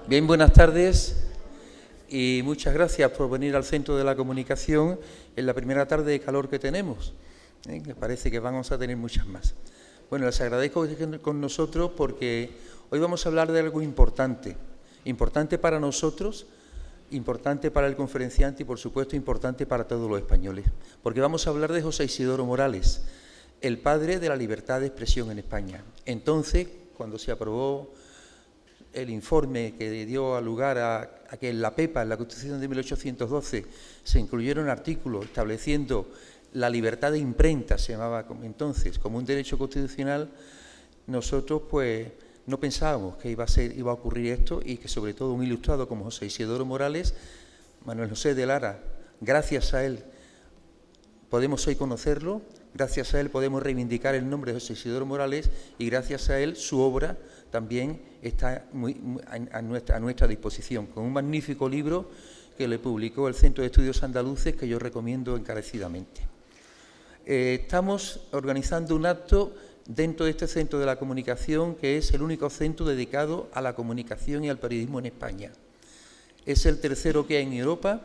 Bien, buenas tardes y muchas gracias por venir al Centro de la Comunicación en la primera tarde de calor que tenemos, que parece que vamos a tener muchas más. Bueno, les agradezco que estén con nosotros porque hoy vamos a hablar de algo importante, importante para nosotros, importante para el conferenciante y, por supuesto, importante para todos los españoles, porque vamos a hablar de José Isidoro Morales, el padre de la libertad de expresión en España. Entonces, cuando se aprobó el informe que dio lugar a que en la PEPA, en la Constitución de 1812, se incluyeron artículos estableciendo la libertad de imprenta, se llamaba entonces, como un derecho constitucional, nosotros pues no pensábamos que iba a ocurrir esto y que sobre todo un ilustrado como José Isidoro Morales, Manuel José de Lara, gracias a él podemos hoy conocerlo, gracias a él podemos reivindicar el nombre de José Isidoro Morales y gracias a él su obra también está a nuestra disposición, con un magnífico libro que le publicó el Centro de Estudios Andaluces, que yo recomiendo encarecidamente. Estamos organizando un acto dentro de este Centro de la Comunicación, que es el único centro dedicado a la comunicación y al periodismo en España. Es el tercero que hay en Europa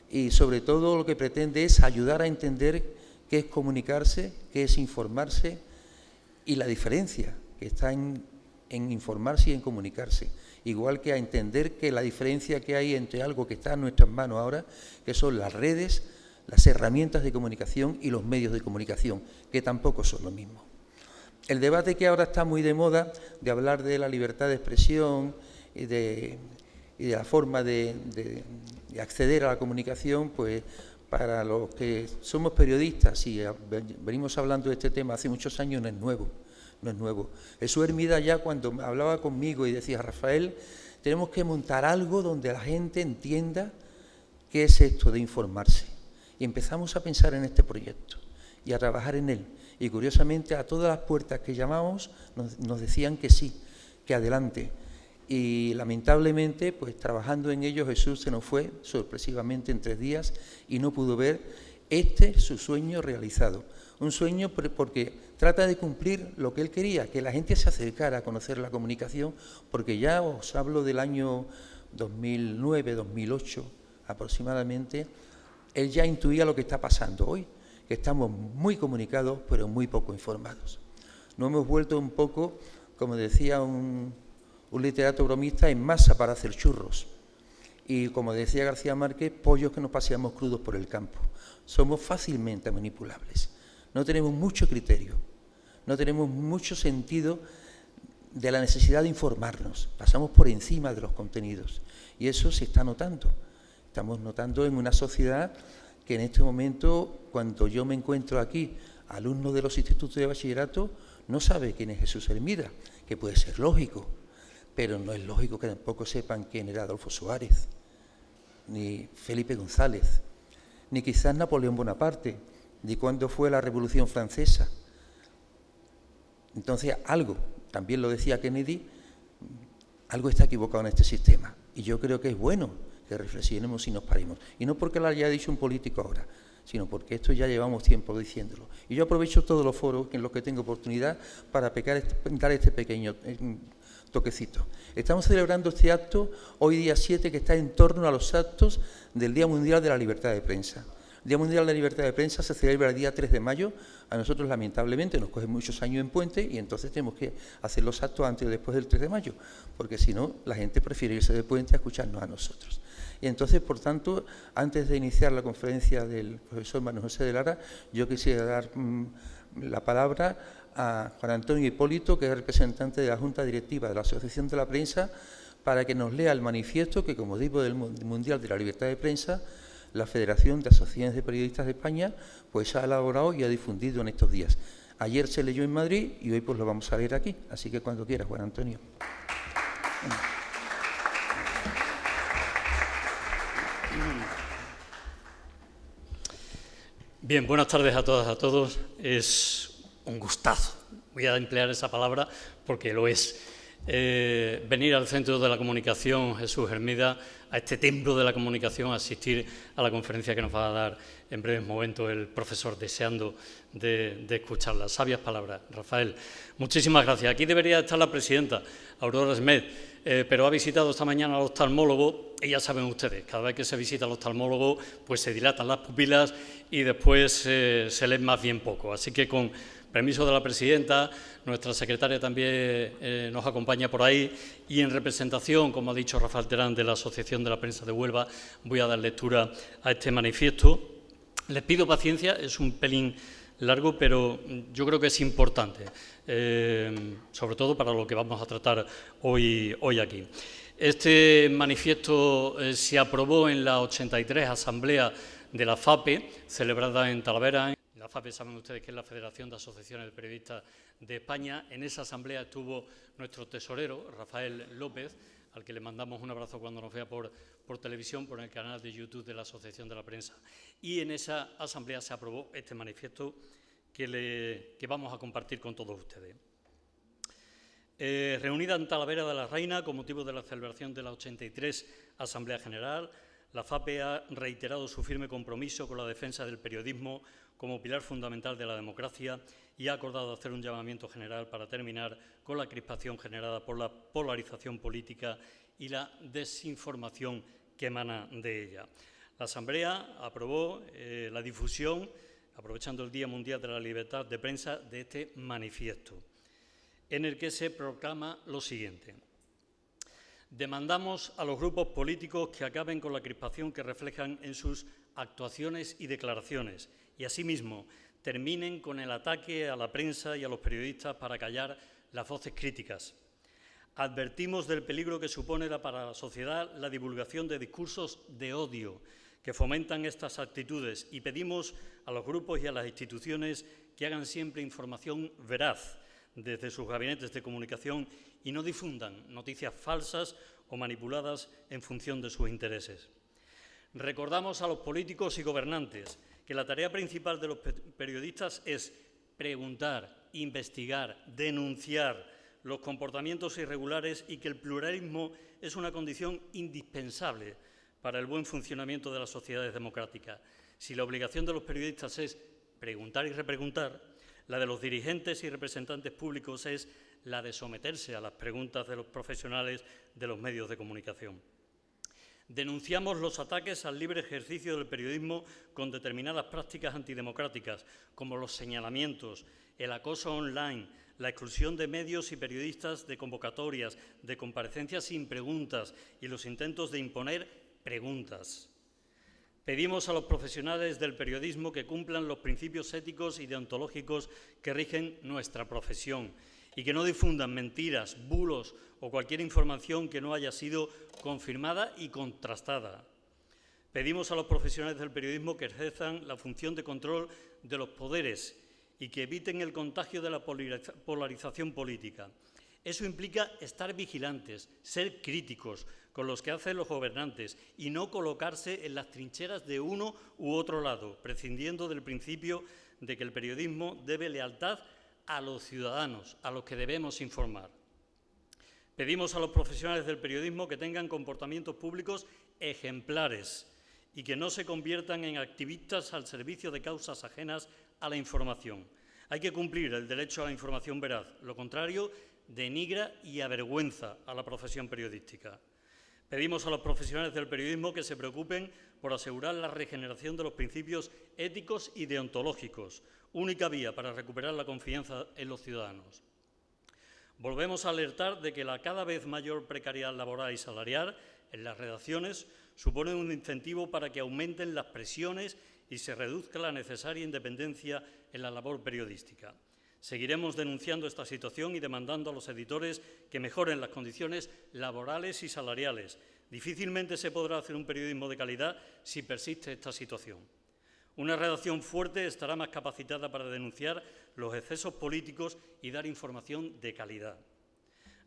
y, sobre todo, lo que pretende es ayudar a entender qué es comunicarse, qué es informarse y la diferencia que está en informarse y en comunicarse, igual que a entender que la diferencia que hay entre algo que está en nuestras manos ahora, que son las redes, las herramientas de comunicación y los medios de comunicación, que tampoco son lo mismo. El debate que ahora está muy de moda de hablar de la libertad de expresión y de la forma de acceder a la comunicación, pues para los que somos periodistas y venimos hablando de este tema hace muchos años, no es nuevo. No es nuevo. Jesús Hermida ya cuando hablaba conmigo y decía, Rafael, tenemos que montar algo donde la gente entienda qué es esto de informarse. Y empezamos a pensar en este proyecto y a trabajar en él. Y curiosamente a todas las puertas que llamamos nos decían que sí, que adelante. Y lamentablemente, pues trabajando en ello, Jesús se nos fue sorpresivamente en 3 días y no pudo ver su sueño realizado. Un sueño porque trata de cumplir lo que él quería, que la gente se acercara a conocer la comunicación, porque ya os hablo del año 2009, 2008 aproximadamente, él ya intuía lo que está pasando hoy, que estamos muy comunicados pero muy poco informados. Nos hemos vuelto un poco, como decía un literato bromista, en masa para hacer churros. Y como decía García Márquez, pollos que nos paseamos crudos por el campo. Somos fácilmente manipulables. No tenemos mucho criterio, no tenemos mucho sentido de la necesidad de informarnos. Pasamos por encima de los contenidos y eso se está notando. Estamos notando en una sociedad que en este momento, cuando yo me encuentro aquí, alumno de los institutos de bachillerato, no sabe quién es Jesús Hermida, que puede ser lógico, pero no es lógico que tampoco sepan quién era Adolfo Suárez, ni Felipe González, ni quizás Napoleón Bonaparte, ni cuándo fue la Revolución Francesa. Entonces, algo, también lo decía Kennedy, algo está equivocado en este sistema. Y yo creo que es bueno que reflexionemos y nos paremos. Y no porque lo haya dicho un político ahora, sino porque esto ya llevamos tiempo diciéndolo. Y yo aprovecho todos los foros en los que tengo oportunidad para dar este pequeño toquecito. Estamos celebrando este acto hoy día 7, que está en torno a los actos del Día Mundial de la Libertad de Prensa. El Día Mundial de la Libertad de Prensa se celebra el día 3 de mayo. A nosotros, lamentablemente, nos coge muchos años en puente y entonces tenemos que hacer los actos antes o después del 3 de mayo, porque si no, la gente prefiere irse de puente a escucharnos a nosotros. Y entonces, por tanto, antes de iniciar la conferencia del profesor Manuel José de Lara, yo quisiera dar la palabra a Juan Antonio Hipólito, que es representante de la Junta Directiva de la Asociación de la Prensa, para que nos lea el manifiesto que, como digo, del Mundial de la Libertad de Prensa, la Federación de Asociaciones de Periodistas de España pues ha elaborado y ha difundido en estos días. Ayer se leyó en Madrid y hoy pues lo vamos a leer aquí. Así que cuando quieras, Juan Antonio. Bien, buenas tardes a todas y a todos. Es un gustazo, voy a emplear esa palabra porque lo es. Venir al Centro de la Comunicación Jesús Hermida, a este templo de la comunicación, asistir a la conferencia que nos va a dar en breves momentos el profesor, deseando de escuchar las sabias palabras. Rafael, muchísimas gracias. Aquí debería estar la presidenta, Aurora Esmed, pero ha visitado esta mañana al oftalmólogo y ya saben ustedes, cada vez que se visita al oftalmólogo pues se dilatan las pupilas y después se lee más bien poco. Así que con permiso de la presidenta, nuestra secretaria también nos acompaña por ahí y en representación, como ha dicho Rafael Terán, de la Asociación de la Prensa de Huelva, voy a dar lectura a este manifiesto. Les pido paciencia, es un pelín largo, pero yo creo que es importante, sobre todo para lo que vamos a tratar hoy aquí. Este manifiesto se aprobó en la 83 Asamblea de la FAPE, celebrada en Talavera. La FAPE, saben ustedes que es la Federación de Asociaciones de Periodistas de España. En esa asamblea estuvo nuestro tesorero, Rafael López, al que le mandamos un abrazo cuando nos vea por televisión, por el canal de YouTube de la Asociación de la Prensa. Y en esa asamblea se aprobó este manifiesto que vamos a compartir con todos ustedes. Reunida en Talavera de la Reina con motivo de la celebración de la 83 Asamblea General, la FAPE ha reiterado su firme compromiso con la defensa del periodismo como pilar fundamental de la democracia y ha acordado hacer un llamamiento general para terminar con la crispación generada por la polarización política y la desinformación que emana de ella. La Asamblea aprobó la difusión, aprovechando el Día Mundial de la Libertad de Prensa, de este manifiesto, en el que se proclama lo siguiente. Demandamos a los grupos políticos que acaben con la crispación que reflejan en sus actuaciones y declaraciones y, asimismo, terminen con el ataque a la prensa y a los periodistas para callar las voces críticas. Advertimos del peligro que supone para la sociedad la divulgación de discursos de odio que fomentan estas actitudes y pedimos a los grupos y a las instituciones que hagan siempre información veraz desde sus gabinetes de comunicación y no difundan noticias falsas o manipuladas en función de sus intereses. Recordamos a los políticos y gobernantes que la tarea principal de los periodistas es preguntar, investigar, denunciar los comportamientos irregulares y que el pluralismo es una condición indispensable para el buen funcionamiento de las sociedades democráticas. Si la obligación de los periodistas es preguntar y repreguntar, la de los dirigentes y representantes públicos es la de someterse a las preguntas de los profesionales de los medios de comunicación. Denunciamos los ataques al libre ejercicio del periodismo con determinadas prácticas antidemocráticas, como los señalamientos, el acoso online, la exclusión de medios y periodistas de convocatorias, de comparecencias sin preguntas y los intentos de imponer preguntas. Pedimos a los profesionales del periodismo que cumplan los principios éticos y deontológicos que rigen nuestra profesión y que no difundan mentiras, bulos o cualquier información que no haya sido confirmada y contrastada. Pedimos a los profesionales del periodismo que ejerzan la función de control de los poderes y que eviten el contagio de la polarización política. Eso implica estar vigilantes, ser críticos con los que hacen los gobernantes y no colocarse en las trincheras de uno u otro lado, prescindiendo del principio de que el periodismo debe lealtad a los ciudadanos, a los que debemos informar. Pedimos a los profesionales del periodismo que tengan comportamientos públicos ejemplares y que no se conviertan en activistas al servicio de causas ajenas a la información. Hay que cumplir el derecho a la información veraz, lo contrario denigra y avergüenza a la profesión periodística. Pedimos a los profesionales del periodismo que se preocupen por asegurar la regeneración de los principios éticos y deontológicos, única vía para recuperar la confianza en los ciudadanos. Volvemos a alertar de que la cada vez mayor precariedad laboral y salarial en las redacciones supone un incentivo para que aumenten las presiones y se reduzca la necesaria independencia en la labor periodística. Seguiremos denunciando esta situación y demandando a los editores que mejoren las condiciones laborales y salariales. Difícilmente se podrá hacer un periodismo de calidad si persiste esta situación. Una redacción fuerte estará más capacitada para denunciar los excesos políticos y dar información de calidad.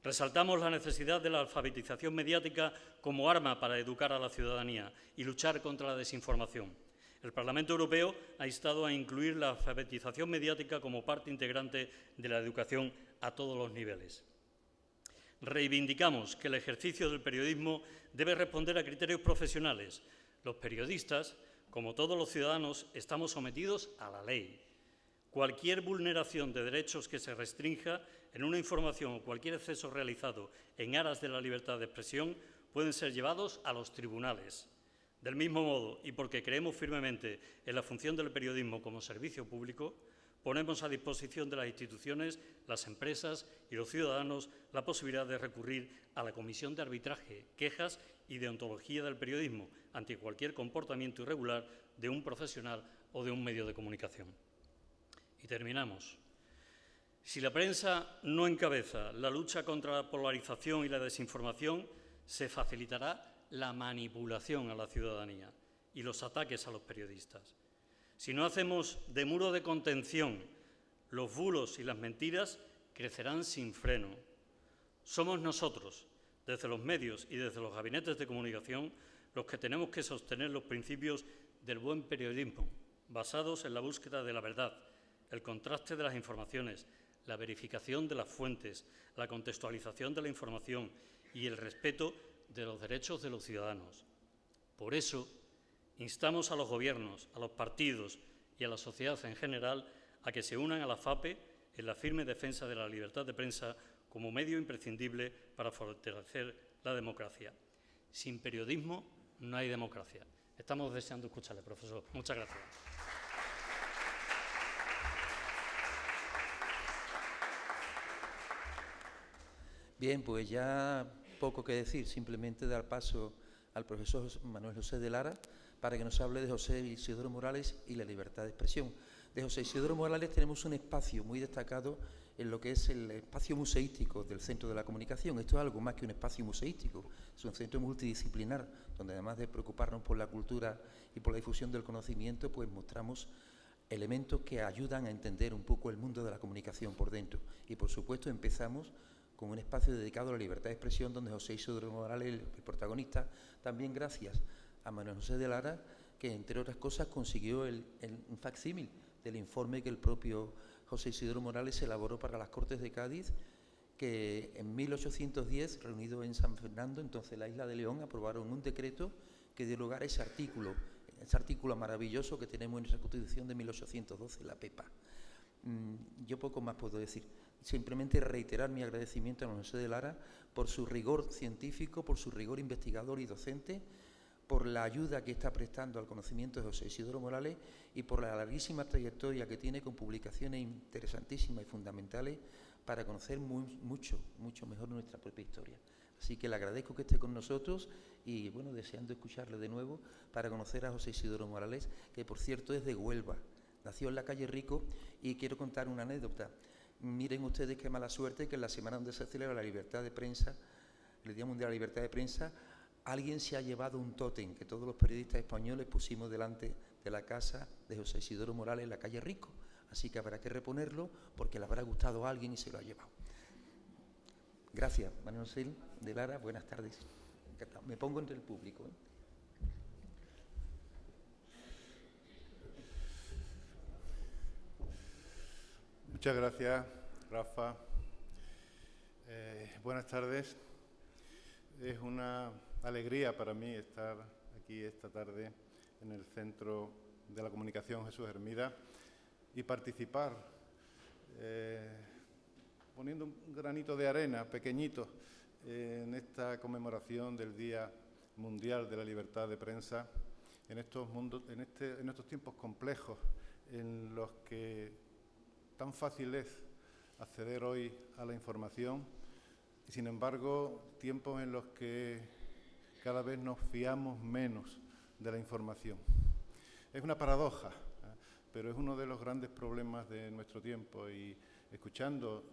Resaltamos la necesidad de la alfabetización mediática como arma para educar a la ciudadanía y luchar contra la desinformación. El Parlamento Europeo ha instado a incluir la alfabetización mediática como parte integrante de la educación a todos los niveles. Reivindicamos que el ejercicio del periodismo debe responder a criterios profesionales. Los periodistas, como todos los ciudadanos, estamos sometidos a la ley. Cualquier vulneración de derechos que se restrinja en una información o cualquier exceso realizado en aras de la libertad de expresión pueden ser llevados a los tribunales. Del mismo modo, y porque creemos firmemente en la función del periodismo como servicio público, ponemos a disposición de las instituciones, las empresas y los ciudadanos la posibilidad de recurrir a la Comisión de Arbitraje, Quejas y Deontología del Periodismo ante cualquier comportamiento irregular de un profesional o de un medio de comunicación. Y terminamos. Si la prensa no encabeza la lucha contra la polarización y la desinformación, se facilitará la manipulación a la ciudadanía y los ataques a los periodistas. Si no hacemos de muro de contención, los bulos y las mentiras crecerán sin freno. Somos nosotros, desde los medios y desde los gabinetes de comunicación, los que tenemos que sostener los principios del buen periodismo, basados en la búsqueda de la verdad, el contraste de las informaciones, la verificación de las fuentes, la contextualización de la información y el respeto de los derechos de los ciudadanos. Por eso, instamos a los gobiernos, a los partidos y a la sociedad en general a que se unan a la FAPE en la firme defensa de la libertad de prensa como medio imprescindible para fortalecer la democracia. Sin periodismo no hay democracia. Estamos deseando escucharle, profesor. Muchas gracias. Bien, pues ya poco que decir, simplemente dar paso al profesor Manuel José de Lara para que nos hable de José Isidoro Morales y la libertad de expresión. De José Isidoro Morales tenemos un espacio muy destacado en lo que es el espacio museístico del Centro de la Comunicación. Esto es algo más que un espacio museístico, es un centro multidisciplinar, donde además de preocuparnos por la cultura y por la difusión del conocimiento, pues mostramos elementos que ayudan a entender un poco el mundo de la comunicación por dentro. Y por supuesto empezamos con un espacio dedicado a la libertad de expresión, donde José Isidoro Morales, el protagonista, también gracias a Manuel José de Lara, que entre otras cosas consiguió un facsímil del informe que el propio José Isidoro Morales elaboró para las Cortes de Cádiz, que en 1810, reunido en San Fernando, entonces la isla de León, aprobaron un decreto que dio lugar a ese artículo maravilloso que tenemos en nuestra Constitución de 1812, la PEPA. Yo poco más puedo decir, simplemente reiterar mi agradecimiento a Manuel José de Lara por su rigor científico, por su rigor investigador y docente, por la ayuda que está prestando al conocimiento de José Isidoro Morales y por la larguísima trayectoria que tiene con publicaciones interesantísimas y fundamentales para conocer mucho mejor nuestra propia historia. Así que le agradezco que esté con nosotros y, bueno, deseando escucharle de nuevo para conocer a José Isidoro Morales, que por cierto es de Huelva. Nació en la calle Rico y quiero contar una anécdota. Miren ustedes qué mala suerte que en la semana donde se celebra la libertad de prensa, el Día Mundial de la Libertad de Prensa, alguien se ha llevado un tótem que todos los periodistas españoles pusimos delante de la casa de José Isidoro Morales en la calle Rico. Así que habrá que reponerlo porque le habrá gustado a alguien y se lo ha llevado. Gracias, Manuel José de Lara. Buenas tardes. Me pongo entre el público, ¿eh? Muchas gracias, Rafa. Buenas tardes. Es una alegría para mí estar aquí esta tarde en el Centro de la Comunicación Jesús Hermida y participar, poniendo un granito de arena pequeñito en esta conmemoración del Día Mundial de la Libertad de Prensa, en estos tiempos complejos en los que tan fácil es acceder hoy a la información y, sin embargo, tiempos en los que cada vez nos fiamos menos de la información. Es una paradoja, pero es uno de los grandes problemas de nuestro tiempo y, escuchando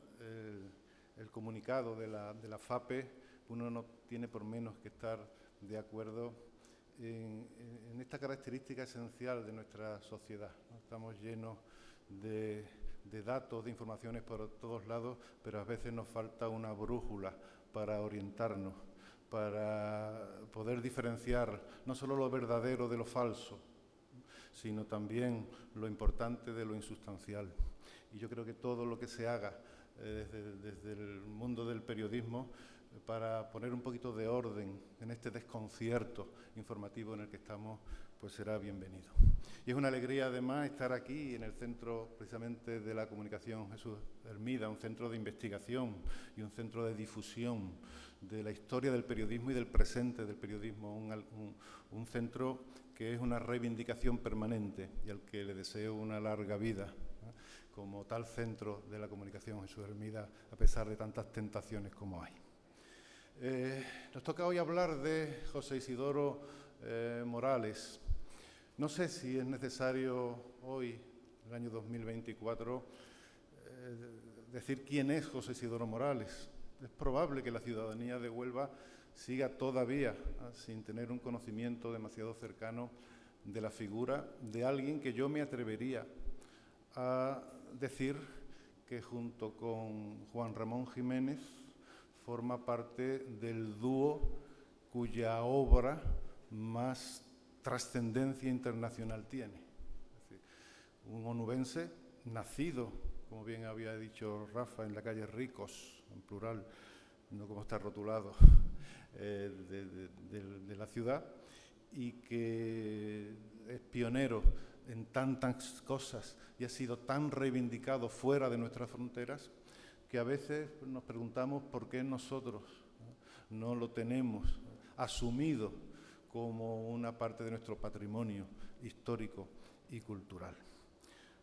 el comunicado de la FAPE, uno no tiene por menos que estar de acuerdo en esta característica esencial de nuestra sociedad, ¿no? Estamos llenos de datos, de informaciones por todos lados, pero a veces nos falta una brújula para orientarnos, para poder diferenciar no solo lo verdadero de lo falso, sino también lo importante de lo insustancial. Y yo creo que todo lo que se haga desde el mundo del periodismo para poner un poquito de orden en este desconcierto informativo en el que estamos, pues será bienvenido. Y es una alegría además estar aquí en el centro precisamente de la comunicación Jesús Hermida, un centro de investigación y un centro de difusión de la historia del periodismo y del presente del periodismo, un centro que es una reivindicación permanente y al que le deseo una larga vida, ¿no?, como tal centro de la comunicación Jesús Hermida, a pesar de tantas tentaciones como hay. Nos toca hoy hablar de José Isidoro Morales. No sé si es necesario hoy, en el año 2024, decir quién es José Isidoro Morales. Es probable que la ciudadanía de Huelva siga todavía sin tener un conocimiento demasiado cercano de la figura de alguien que yo me atrevería a decir que junto con Juan Ramón Jiménez forma parte del dúo cuya obra más trascendencia internacional tiene. Es decir, un onubense nacido, como bien había dicho Rafa, en la calle Ricos, en plural, no como está rotulado, de la ciudad, y que es pionero en tantas cosas y ha sido tan reivindicado fuera de nuestras fronteras, que a veces nos preguntamos por qué nosotros no lo tenemos asumido como una parte de nuestro patrimonio histórico y cultural.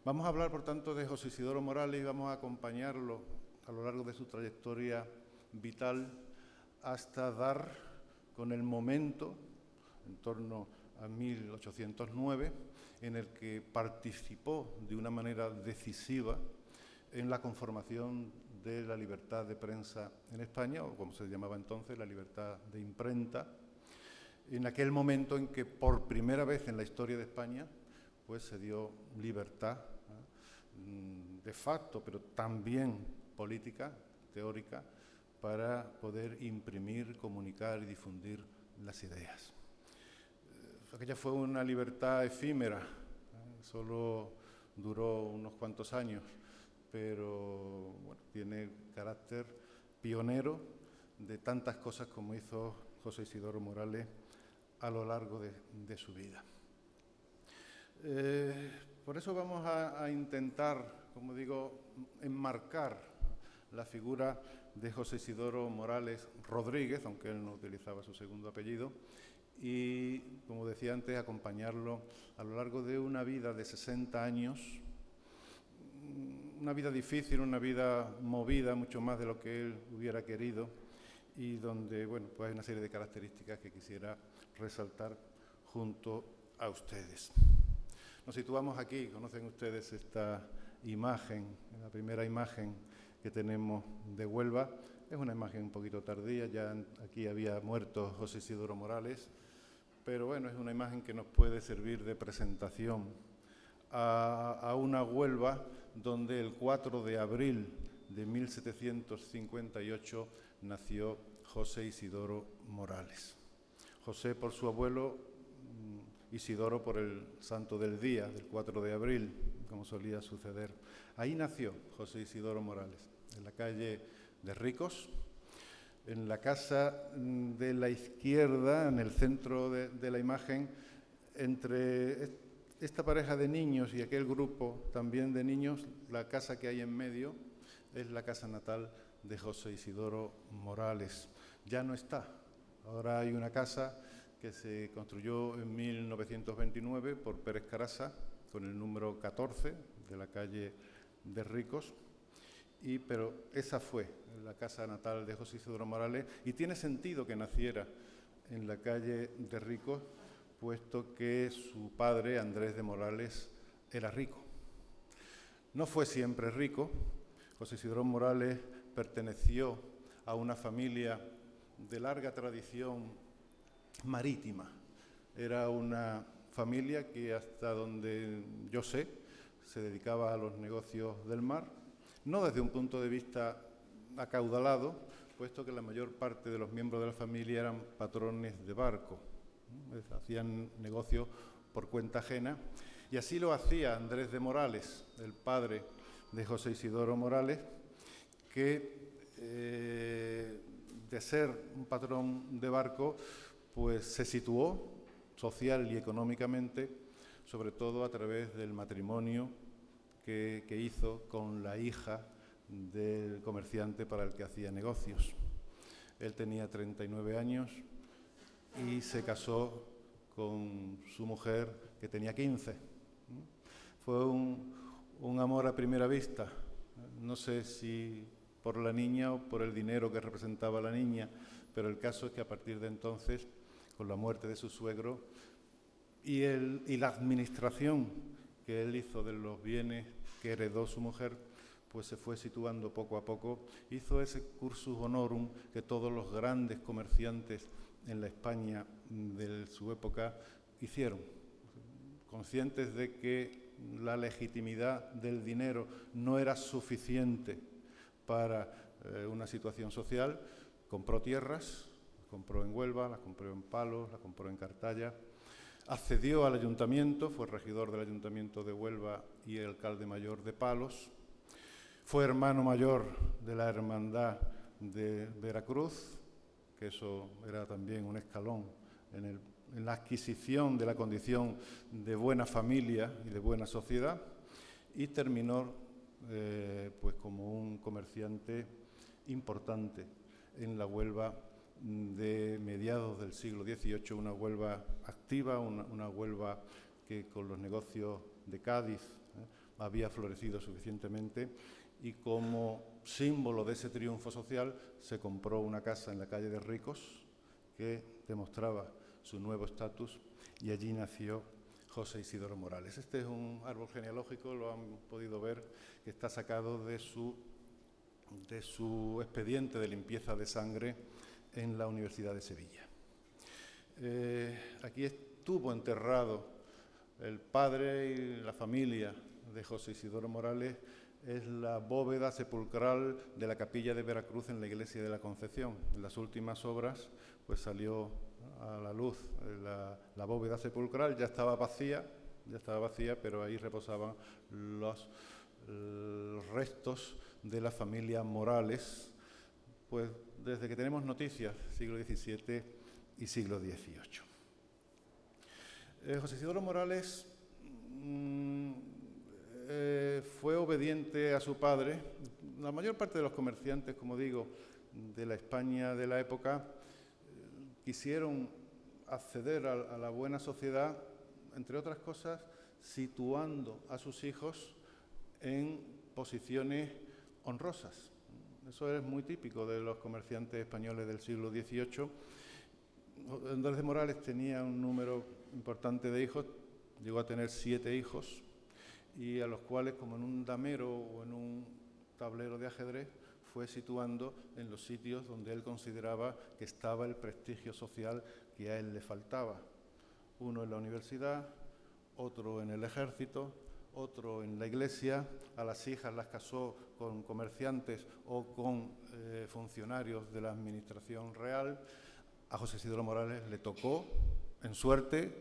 Vamos a hablar, por tanto, de José Isidoro Morales y vamos a acompañarlo a lo largo de su trayectoria vital hasta dar con el momento, en torno a 1809, en el que participó de una manera decisiva en la conformación de la libertad de prensa en España, o como se llamaba entonces, la libertad de imprenta, en aquel momento en que por primera vez en la historia de España pues se dio libertad de facto, pero también política, teórica, para poder imprimir, comunicar y difundir las ideas. Aquella fue una libertad efímera, solo duró unos cuantos años, pero bueno, tiene carácter pionero de tantas cosas como hizo José Isidoro Morales a lo largo de su vida. Por eso vamos a intentar, como digo, enmarcar la figura de José Isidoro Morales Rodríguez, aunque él no utilizaba su segundo apellido, y, como decía antes, acompañarlo a lo largo de una vida de 60 años, una vida difícil, una vida movida, mucho más de lo que él hubiera querido, y donde, bueno, pues hay una serie de características que quisiera resaltar junto a ustedes. Nos situamos aquí, conocen ustedes esta imagen, la primera imagen que tenemos de Huelva. Es una imagen un poquito tardía, ya aquí había muerto José Isidoro Morales, pero bueno, es una imagen que nos puede servir de presentación a una Huelva donde el 4 de abril de 1758 nació José Isidoro Morales. José por su abuelo, Isidoro por el santo del día, del 4 de abril, como solía suceder. Ahí nació José Isidoro Morales, en la calle de Ricos, en la casa de la izquierda, en el centro de la imagen, entre esta pareja de niños y aquel grupo también de niños, la casa que hay en medio es la casa natal de José Isidoro Morales. Ya no está. Ahora hay una casa que se construyó en 1929 por Pérez Carasa, con el número 14 de la calle de Ricos, pero esa fue la casa natal de José Isidoro Morales y tiene sentido que naciera en la calle de Ricos, puesto que su padre, Andrés de Morales, era rico. No fue siempre rico. José Isidoro Morales perteneció a una familia de larga tradición marítima. Era una familia que, hasta donde yo sé, se dedicaba a los negocios del mar, no desde un punto de vista acaudalado, puesto que la mayor parte de los miembros de la familia eran patrones de barco, hacían negocio por cuenta ajena, y así lo hacía Andrés de Morales, el padre de José Isidoro Morales, que ser un patrón de barco, pues se situó social y económicamente, sobre todo a través del matrimonio que hizo con la hija del comerciante para el que hacía negocios. Él tenía 39 años y se casó con su mujer, que tenía 15. Fue un amor a primera vista. No sé si por la niña o por el dinero que representaba la niña, pero el caso es que a partir de entonces, con la muerte de su suegro y la administración que él hizo de los bienes que heredó su mujer, pues se fue situando poco a poco, hizo ese cursus honorum que todos los grandes comerciantes en la España de su época hicieron, conscientes de que la legitimidad del dinero no era suficiente para una situación social. Compró tierras, las compró en Huelva, las compró en Palos, las compró en Cartaya, accedió al ayuntamiento, fue regidor del ayuntamiento de Huelva y el alcalde mayor de Palos, fue hermano mayor de la hermandad de Veracruz, que eso era también un escalón en la adquisición de la condición de buena familia y de buena sociedad, y terminó pues como un comerciante importante en la Huelva de mediados del siglo XVIII, una Huelva activa, una Huelva que con los negocios de Cádiz había florecido suficientemente, y como símbolo de ese triunfo social se compró una casa en la calle de Ricos que demostraba su nuevo estatus, y allí nació José Isidoro Morales. Este es un árbol genealógico, lo han podido ver, que está sacado de su expediente de limpieza de sangre en la Universidad de Sevilla. Aquí estuvo enterrado el padre y la familia de José Isidoro Morales. Es la bóveda sepulcral de la capilla de Veracruz en la iglesia de la Concepción. En las últimas obras pues salió a la luz la bóveda sepulcral, ya estaba vacía, pero ahí reposaban los restos de la familia Morales, pues desde que tenemos noticias, siglo XVII y siglo XVIII. José Isidoro Morales fue obediente a su padre. La mayor parte de los comerciantes, como digo, de la España de la época, quisieron acceder a la buena sociedad, entre otras cosas, situando a sus hijos en posiciones honrosas. Eso es muy típico de los comerciantes españoles del siglo XVIII. Andrés de Morales tenía un número importante de hijos, llegó a tener 7 hijos, y a los cuales, como en un damero o en un tablero de ajedrez, fue situando en los sitios donde él consideraba que estaba el prestigio social que a él le faltaba. Uno en la universidad, otro en el ejército, otro en la iglesia. A las hijas las casó con comerciantes o con funcionarios de la administración real. A José Isidoro Morales le tocó, en suerte,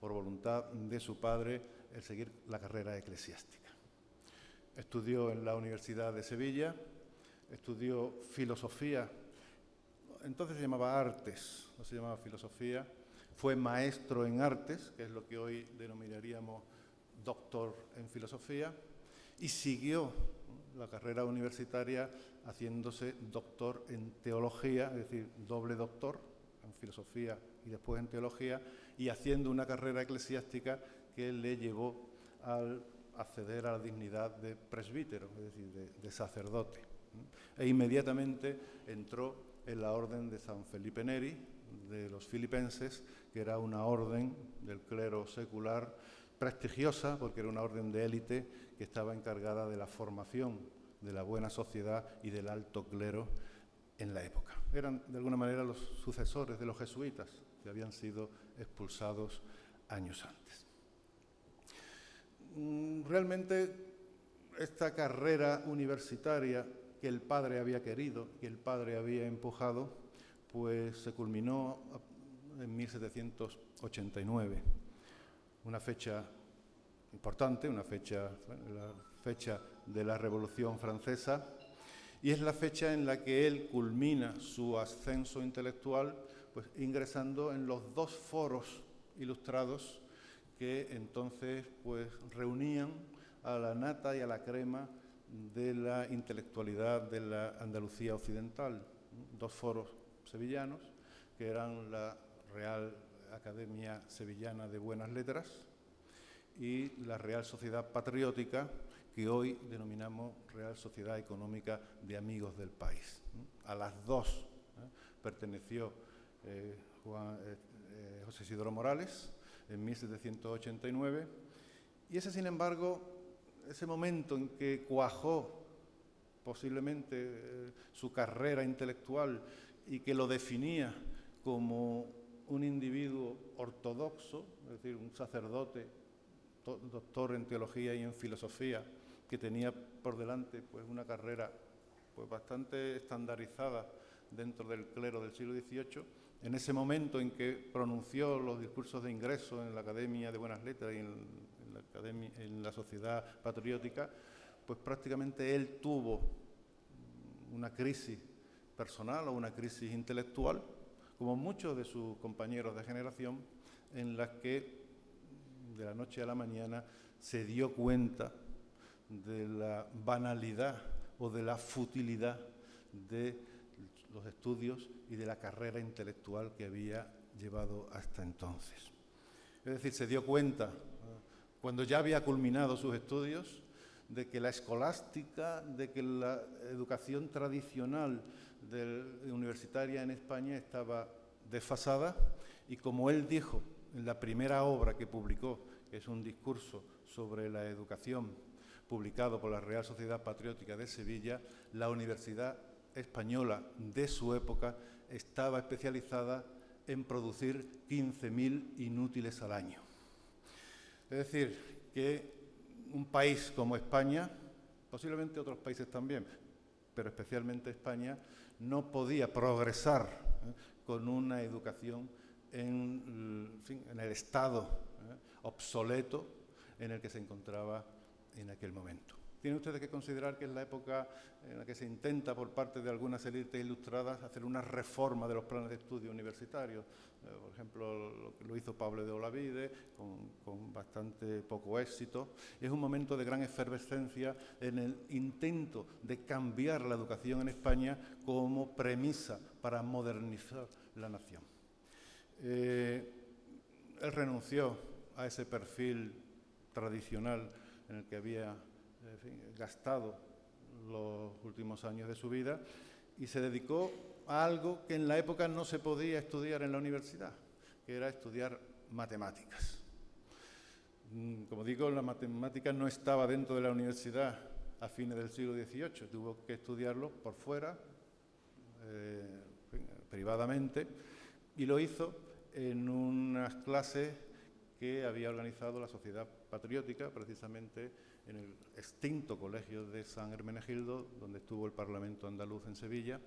por voluntad de su padre, el seguir la carrera eclesiástica. Estudió en la Universidad de Sevilla, estudió filosofía, entonces se llamaba artes, no se llamaba filosofía, fue maestro en artes, que es lo que hoy denominaríamos doctor en filosofía, y siguió la carrera universitaria haciéndose doctor en teología, es decir, doble doctor en filosofía y después en teología, y haciendo una carrera eclesiástica que le llevó al acceder a la dignidad de presbítero, es decir, de sacerdote. E inmediatamente entró en la orden de San Felipe Neri, de los filipenses, que era una orden del clero secular prestigiosa, porque era una orden de élite que estaba encargada de la formación de la buena sociedad y del alto clero en la época. Eran, de alguna manera, los sucesores de los jesuitas, que habían sido expulsados años antes. Realmente, esta carrera universitaria que el padre había querido, que el padre había empujado, pues se culminó en 1789. Una fecha importante, la fecha de la Revolución Francesa, y es la fecha en la que él culmina su ascenso intelectual, pues ingresando en los 2 foros ilustrados que entonces pues reunían a la nata y a la crema de la intelectualidad de la Andalucía occidental. 2 foros sevillanos, que eran la Real Academia Sevillana de Buenas Letras y la Real Sociedad Patriótica, que hoy denominamos Real Sociedad Económica de Amigos del País. A las 2 perteneció José Isidro Morales en 1789, y ese, sin embargo, ese momento en que cuajó posiblemente su carrera intelectual y que lo definía como un individuo ortodoxo, es decir, un sacerdote, doctor en teología y en filosofía, que tenía por delante pues una carrera pues bastante estandarizada dentro del clero del siglo XVIII, en ese momento en que pronunció los discursos de ingreso en la Academia de Buenas Letras y en la Sociedad Patriótica, pues prácticamente él tuvo una crisis personal o una crisis intelectual, como muchos de sus compañeros de generación, en las que de la noche a la mañana se dio cuenta de la banalidad o de la futilidad de los estudios y de la carrera intelectual que había llevado hasta entonces. Es decir, se dio cuenta, cuando ya había culminado sus estudios, de que la escolástica, de que la educación tradicional universitaria en España estaba desfasada, y como él dijo en la primera obra que publicó, que es un discurso sobre la educación publicado por la Real Sociedad Patriótica de Sevilla, la Universidad Española de su época estaba especializada en producir 15.000 inútiles al año. Es decir, que un país como España, posiblemente otros países también, pero especialmente España, no podía progresar con una educación en el estado obsoleto en el que se encontraba en aquel momento. Tienen ustedes que considerar que es la época en la que se intenta por parte de algunas élites ilustradas hacer una reforma de los planes de estudio universitarios. Por ejemplo, lo hizo Pablo de Olavide con bastante poco éxito. Es un momento de gran efervescencia en el intento de cambiar la educación en España como premisa para modernizar la nación. Él renunció a ese perfil tradicional en el que había gastado los últimos años de su vida y se dedicó a algo que en la época no se podía estudiar en la universidad, que era estudiar matemáticas. Como digo, la matemática no estaba dentro de la universidad a fines del siglo XVIII, tuvo que estudiarlo por fuera, privadamente, y lo hizo en unas clases que había organizado la Sociedad Patriótica, precisamente en el extinto Colegio de San Hermenegildo, donde estuvo el Parlamento andaluz en Sevilla,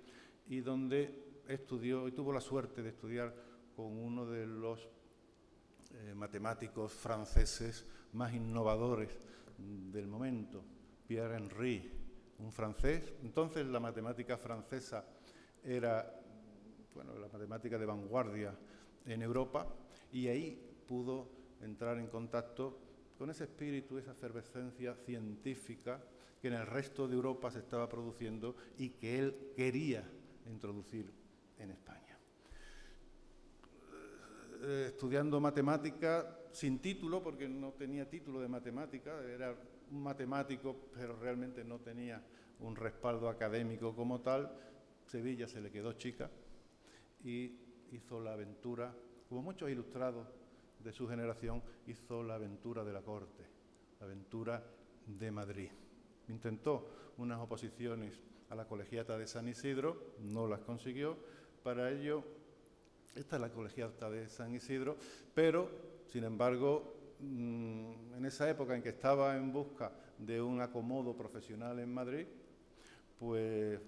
y donde estudió y tuvo la suerte de estudiar con uno de los matemáticos franceses más innovadores del momento, Pierre Henry, un francés. Entonces la matemática francesa era la matemática de vanguardia en Europa, y ahí pudo entrar en contacto con ese espíritu, esa efervescencia científica que en el resto de Europa se estaba produciendo y que él quería introducir en España. Estudiando matemática sin título, porque no tenía título de matemática, era un matemático, pero realmente no tenía un respaldo académico como tal, Sevilla se le quedó chica y hizo la aventura, como muchos ilustrados de su generación, hizo la aventura de la corte, la aventura de Madrid. Intentó unas oposiciones a la colegiata de San Isidro, no las consiguió. Para ello, esta es la colegiata de San Isidro, pero, sin embargo, en esa época en que estaba en busca de un acomodo profesional en Madrid, pues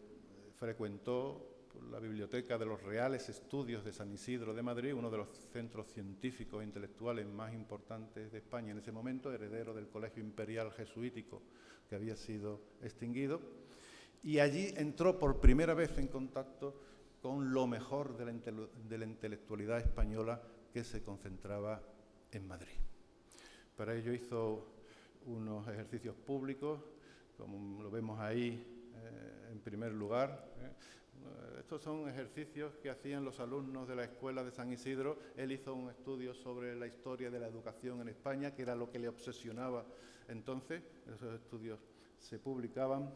frecuentó la Biblioteca de los Reales Estudios de San Isidro de Madrid, uno de los centros científicos e intelectuales más importantes de España en ese momento, heredero del Colegio Imperial Jesuítico que había sido extinguido, y allí entró por primera vez en contacto con lo mejor de la intelectualidad española que se concentraba en Madrid. Para ello hizo unos ejercicios públicos, como lo vemos ahí en primer lugar. Estos son ejercicios que hacían los alumnos de la Escuela de San Isidro. Él hizo un estudio sobre la historia de la educación en España, que era lo que le obsesionaba entonces. Esos estudios se publicaban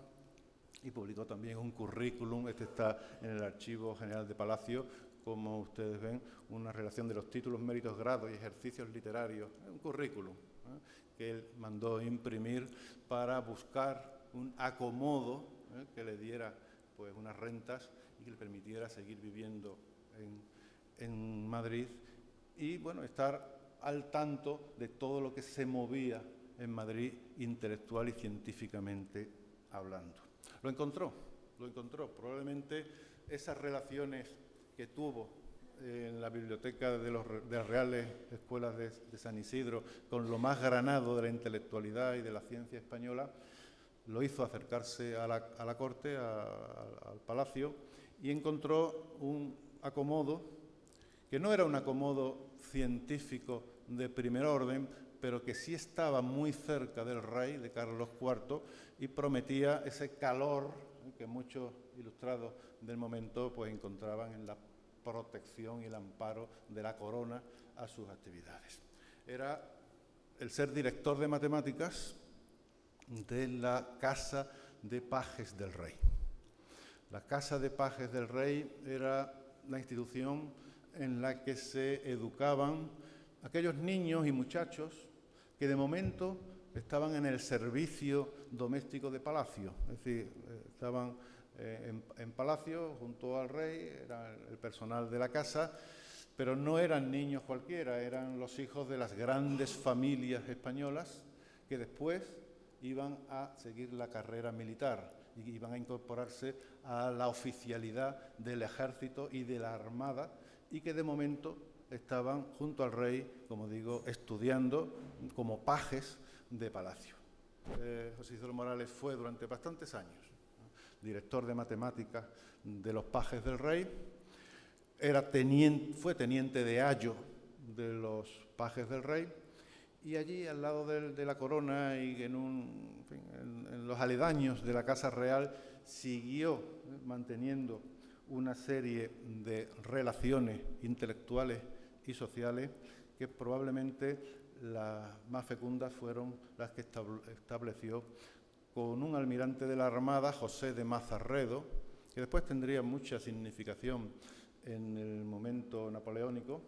y publicó también un currículum. Este está en el Archivo General de Palacio, como ustedes ven, una relación de los títulos, méritos, grados y ejercicios literarios. Un currículum que él mandó imprimir para buscar un acomodo que le diera pues unas rentas y que le permitiera seguir viviendo en Madrid y bueno, estar al tanto de todo lo que se movía en Madrid intelectual y científicamente hablando. Lo encontró. Probablemente esas relaciones que tuvo en la biblioteca de las Reales Escuelas de San Isidro con lo más granado de la intelectualidad y de la ciencia española lo hizo acercarse a la corte, al palacio, y encontró un acomodo que no era un acomodo científico de primer orden, pero que sí estaba muy cerca del rey, de Carlos IV, y prometía ese calor que muchos ilustrados del momento pues encontraban en la protección y el amparo de la corona a sus actividades. Era el ser director de matemáticas de la Casa de Pajes del Rey. La Casa de Pajes del Rey era la institución en la que se educaban aquellos niños y muchachos que de momento estaban en el servicio doméstico de palacio, es decir, estaban en palacio junto al rey, era el personal de la casa, pero no eran niños cualquiera, eran los hijos de las grandes familias españolas que después iban a seguir la carrera militar y iban a incorporarse a la oficialidad del ejército y de la armada y que de momento estaban junto al rey, como digo, estudiando como pajes de palacio. José Isidoro Morales fue durante bastantes años director de matemáticas de los pajes del rey, fue teniente de ayo de los pajes del rey y allí al lado de la corona y en los aledaños de la Casa Real siguió manteniendo una serie de relaciones intelectuales y sociales que probablemente las más fecundas fueron las que estableció con un almirante de la Armada, José de Mazarredo, que después tendría mucha significación en el momento napoleónico,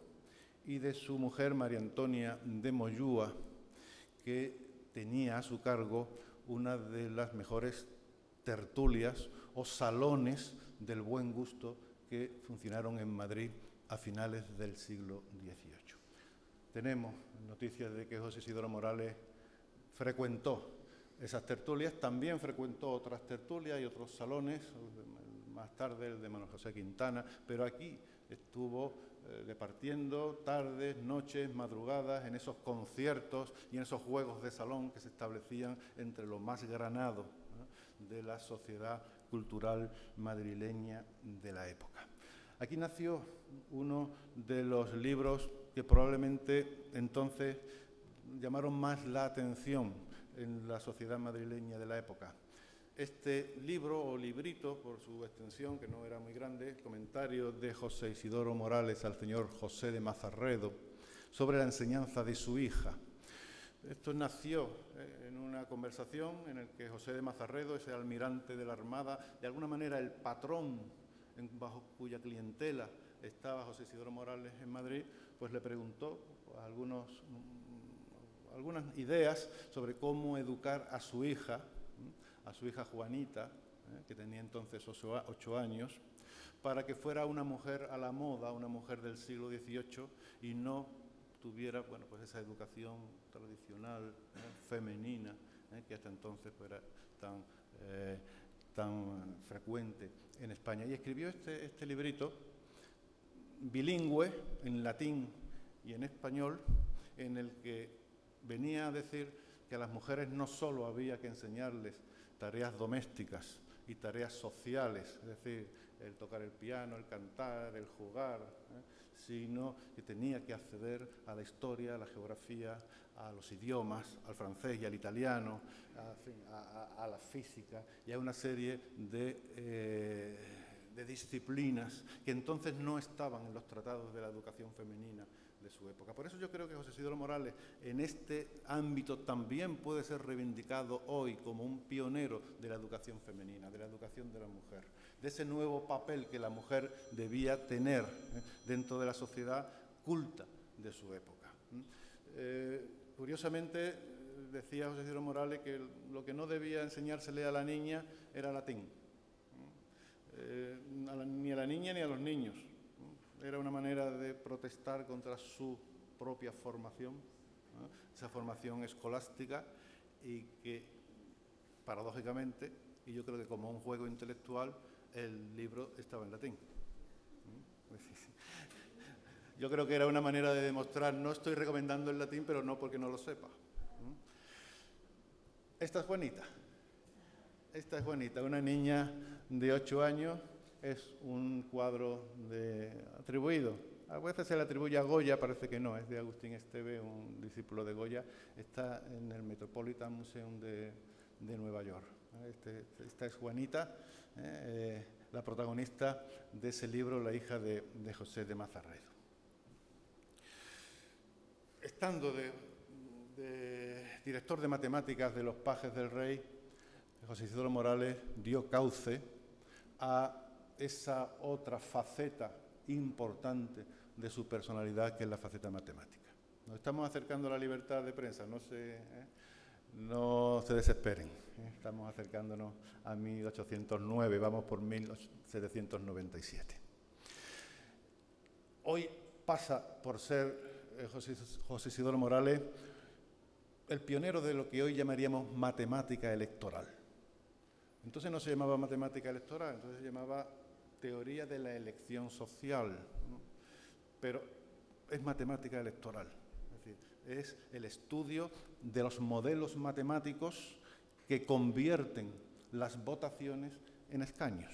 y de su mujer María Antonia de Moyúa, que tenía a su cargo una de las mejores tertulias o salones del buen gusto que funcionaron en Madrid a finales del siglo XVIII. Tenemos noticias de que José Isidoro Morales frecuentó esas tertulias, también frecuentó otras tertulias y otros salones, más tarde el de Manuel José Quintana, pero aquí estuvo departiendo tardes, noches, madrugadas, en esos conciertos y en esos juegos de salón que se establecían entre lo más granado de la sociedad cultural madrileña de la época. Aquí nació uno de los libros que probablemente entonces llamaron más la atención en la sociedad madrileña de la época. Este libro o librito, por su extensión, que no era muy grande, comentario de José Isidoro Morales al señor José de Mazarredo sobre la enseñanza de su hija. Esto nació en una conversación en la que José de Mazarredo, ese almirante de la Armada, de alguna manera el patrón bajo cuya clientela estaba José Isidoro Morales en Madrid, pues le preguntó algunas ideas sobre cómo educar a su hija Juanita, que tenía entonces 8 años, para que fuera una mujer a la moda, una mujer del siglo XVIII y no tuviera pues esa educación tradicional, femenina, que hasta entonces era tan frecuente en España. Y escribió este librito bilingüe en latín y en español, en el que venía a decir que a las mujeres no solo había que enseñarles tareas domésticas y tareas sociales, es decir, el tocar el piano, el cantar, el jugar, sino que tenía que acceder a la historia, a la geografía, a los idiomas, al francés y al italiano, a la física y a una serie de disciplinas que entonces no estaban en los tratados de la educación femenina de su época. Por eso yo creo que José Isidoro Morales en este ámbito también puede ser reivindicado hoy como un pionero de la educación femenina, de la educación de la mujer, de ese nuevo papel que la mujer debía tener dentro de la sociedad culta de su época. Curiosamente, decía José Isidoro Morales que lo que no debía enseñársele a la niña era latín, ni a la niña ni a los niños. Era una manera de protestar contra su propia formación, esa formación escolástica, y que, paradójicamente, y yo creo que como un juego intelectual, el libro estaba en latín. Yo creo que era una manera de demostrar, no estoy recomendando el latín, pero no porque no lo sepa. Esta es Juanita. Esta es Juanita, una niña de 8 años. Es un cuadro atribuido. A veces se le atribuye a Goya, parece que no, es de Agustín Esteve, un discípulo de Goya. Está en el Metropolitan Museum de Nueva York. Esta es Juanita, la protagonista de ese libro, la hija de José de Mazarredo. Estando de director de matemáticas de los Pajes del Rey, José Isidoro Morales dio cauce a esa otra faceta importante de su personalidad, que es la faceta matemática. Nos estamos acercando a la libertad de prensa, no se desesperen, estamos acercándonos a 1809, vamos por 1797. Hoy pasa por ser José Isidoro Morales el pionero de lo que hoy llamaríamos matemática electoral. Entonces no se llamaba matemática electoral, entonces se llamaba teoría de la elección social, ¿no? Pero es matemática electoral, es decir, es el estudio de los modelos matemáticos que convierten las votaciones en escaños.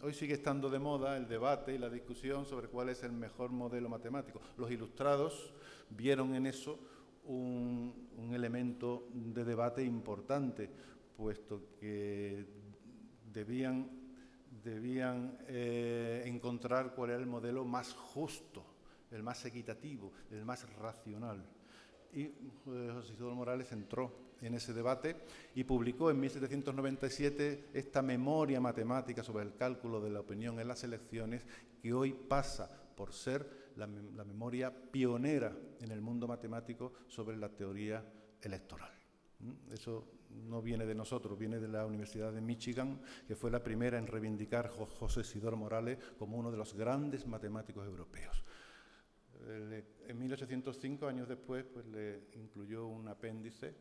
Hoy sigue estando de moda el debate y la discusión sobre cuál es el mejor modelo matemático. Los ilustrados vieron en eso un elemento de debate importante, puesto que debían encontrar cuál era el modelo más justo, el más equitativo, el más racional. Y José Isidoro Morales entró en ese debate y publicó en 1797 esta memoria matemática sobre el cálculo de la opinión en las elecciones, que hoy pasa por ser la memoria pionera en el mundo matemático sobre la teoría electoral. Eso no viene de nosotros, viene de la Universidad de Michigan, que fue la primera en reivindicar a José Isidoro Morales como uno de los grandes matemáticos europeos. En 1805, años después, pues le incluyó un apéndice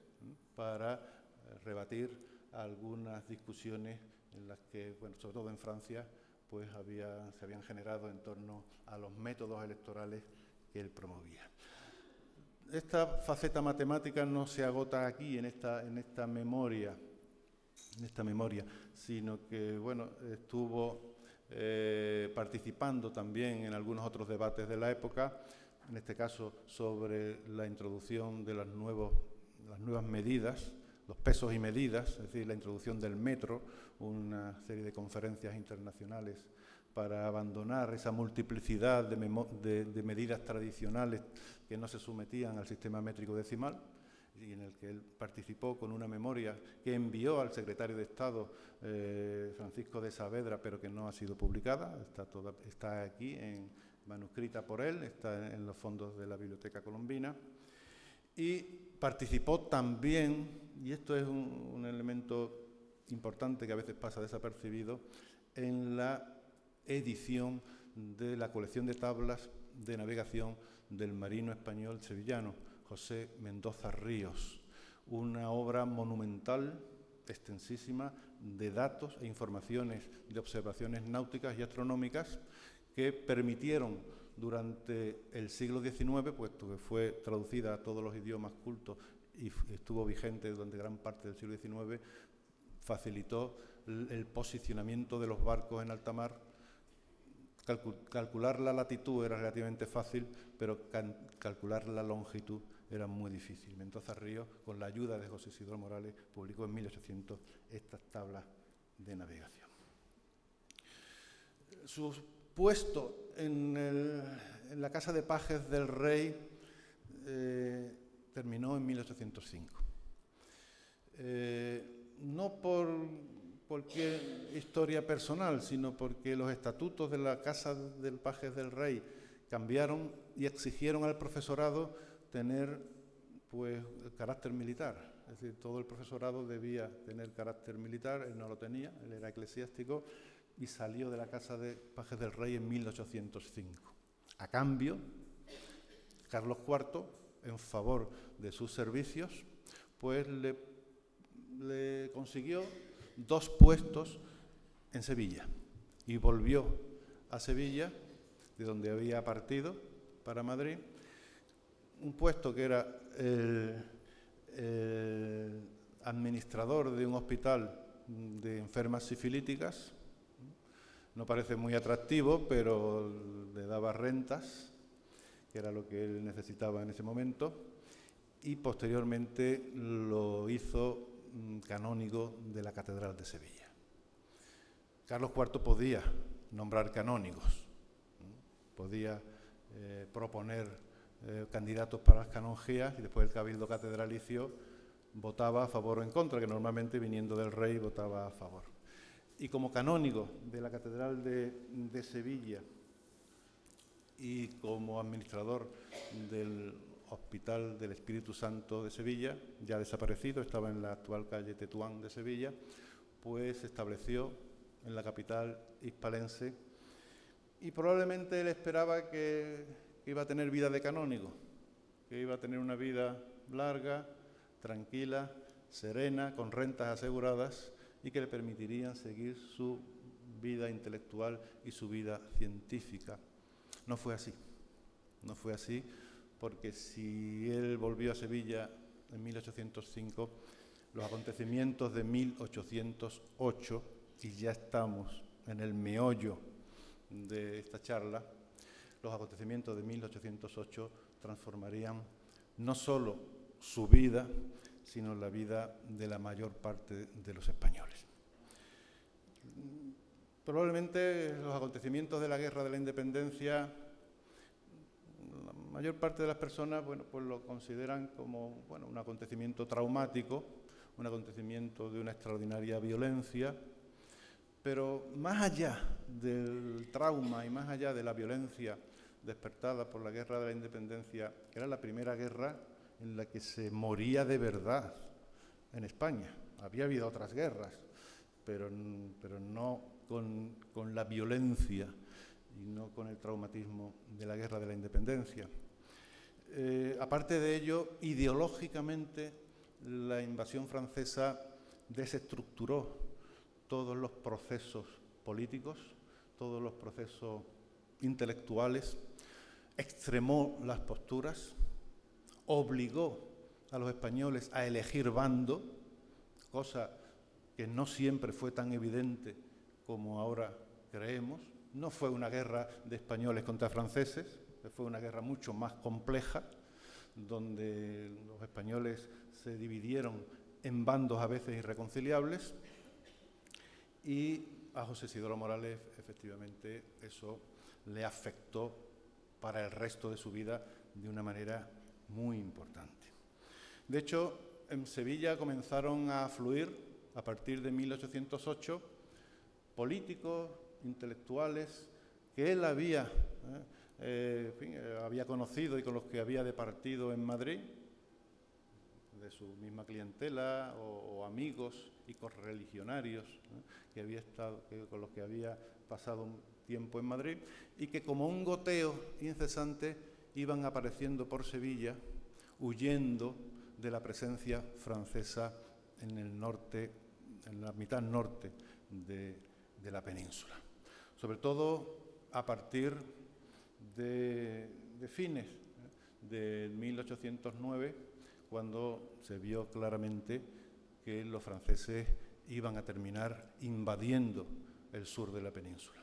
para rebatir algunas discusiones en las que, bueno, sobre todo en Francia, pues se habían generado en torno a los métodos electorales que él promovía. Esta faceta matemática no se agota aquí en esta memoria, sino que, bueno, estuvo participando también en algunos otros debates de la época, en este caso sobre la introducción de las nuevas medidas, los pesos y medidas, es decir, la introducción del metro, una serie de conferencias internacionales para abandonar esa multiplicidad de medidas tradicionales que no se sometían al sistema métrico decimal, y en el que él participó con una memoria que envió al secretario de Estado, Francisco de Saavedra, pero que no ha sido publicada, está aquí manuscrita por él, está en los fondos de la Biblioteca Colombina. Y participó también, y esto es un elemento importante que a veces pasa desapercibido, en la edición de la colección de tablas de navegación del marino español sevillano, José Mendoza Ríos, una obra monumental, extensísima, de datos e informaciones de observaciones náuticas y astronómicas que permitieron durante el siglo XIX, puesto que fue traducida a todos los idiomas cultos y estuvo vigente durante gran parte del siglo XIX, facilitó el posicionamiento de los barcos en alta mar. Calcular la latitud era relativamente fácil, pero calcular la longitud era muy difícil. Mendoza Ríos, con la ayuda de José Isidro Morales, publicó en 1800 estas tablas de navegación. Su puesto en la Casa de Pajes del Rey terminó en 1805. No por cualquier historia personal, sino porque los estatutos de la Casa del Pajes del Rey cambiaron y exigieron al profesorado tener pues carácter militar. Es decir, todo el profesorado debía tener carácter militar, él no lo tenía, él era eclesiástico y salió de la Casa de Pajes del Rey en 1805. A cambio, Carlos IV, en favor de sus servicios, pues le consiguió 2 puestos en Sevilla y volvió a Sevilla, de donde había partido para Madrid, un puesto que era el administrador de un hospital de enfermas sifilíticas. No parece muy atractivo, pero le daba rentas, que era lo que él necesitaba en ese momento, y posteriormente lo hizo canónigo de la Catedral de Sevilla. Carlos IV podía nombrar canónigos, podía proponer candidatos para las canonjías y después el cabildo catedralicio votaba a favor o en contra, que normalmente viniendo del rey votaba a favor. Y como canónigo de la Catedral de Sevilla y como administrador del Hospital del Espíritu Santo de Sevilla, ya desaparecido, estaba en la actual calle Tetuán de Sevilla, pues se estableció en la capital hispalense y probablemente él esperaba que iba a tener vida de canónigo, que iba a tener una vida larga, tranquila, serena, con rentas aseguradas y que le permitirían seguir su vida intelectual y su vida científica. No fue así, no fue así, porque si él volvió a Sevilla en 1805, los acontecimientos de 1808, y ya estamos en el meollo de esta charla, los acontecimientos de 1808 transformarían no solo su vida, sino la vida de la mayor parte de los españoles. Probablemente los acontecimientos de la Guerra de la Independencia, la mayor parte de las personas pues lo consideran como un acontecimiento traumático, un acontecimiento de una extraordinaria violencia, pero más allá del trauma y más allá de la violencia despertada por la Guerra de la Independencia, era la primera guerra en la que se moría de verdad en España. Había habido otras guerras, pero no con la violencia y no con el traumatismo de la Guerra de la Independencia. Aparte de ello, ideológicamente, la invasión francesa desestructuró todos los procesos políticos, todos los procesos intelectuales, extremó las posturas, obligó a los españoles a elegir bando, cosa que no siempre fue tan evidente como ahora creemos. No fue una guerra de españoles contra franceses, fue una guerra mucho más compleja, donde los españoles se dividieron en bandos a veces irreconciliables, y a José Isidro Morales, efectivamente, eso le afectó para el resto de su vida de una manera muy importante. De hecho, en Sevilla comenzaron a fluir, a partir de 1808, políticos, intelectuales, que él había conocido y con los que había departido en Madrid, de su misma clientela, o amigos y correligionarios con los que había pasado un tiempo en Madrid, y que como un goteo incesante iban apareciendo por Sevilla, huyendo de la presencia francesa en el norte, en la mitad norte de la península. Sobre todo a partir de fines de 1809, cuando se vio claramente que los franceses iban a terminar invadiendo el sur de la península.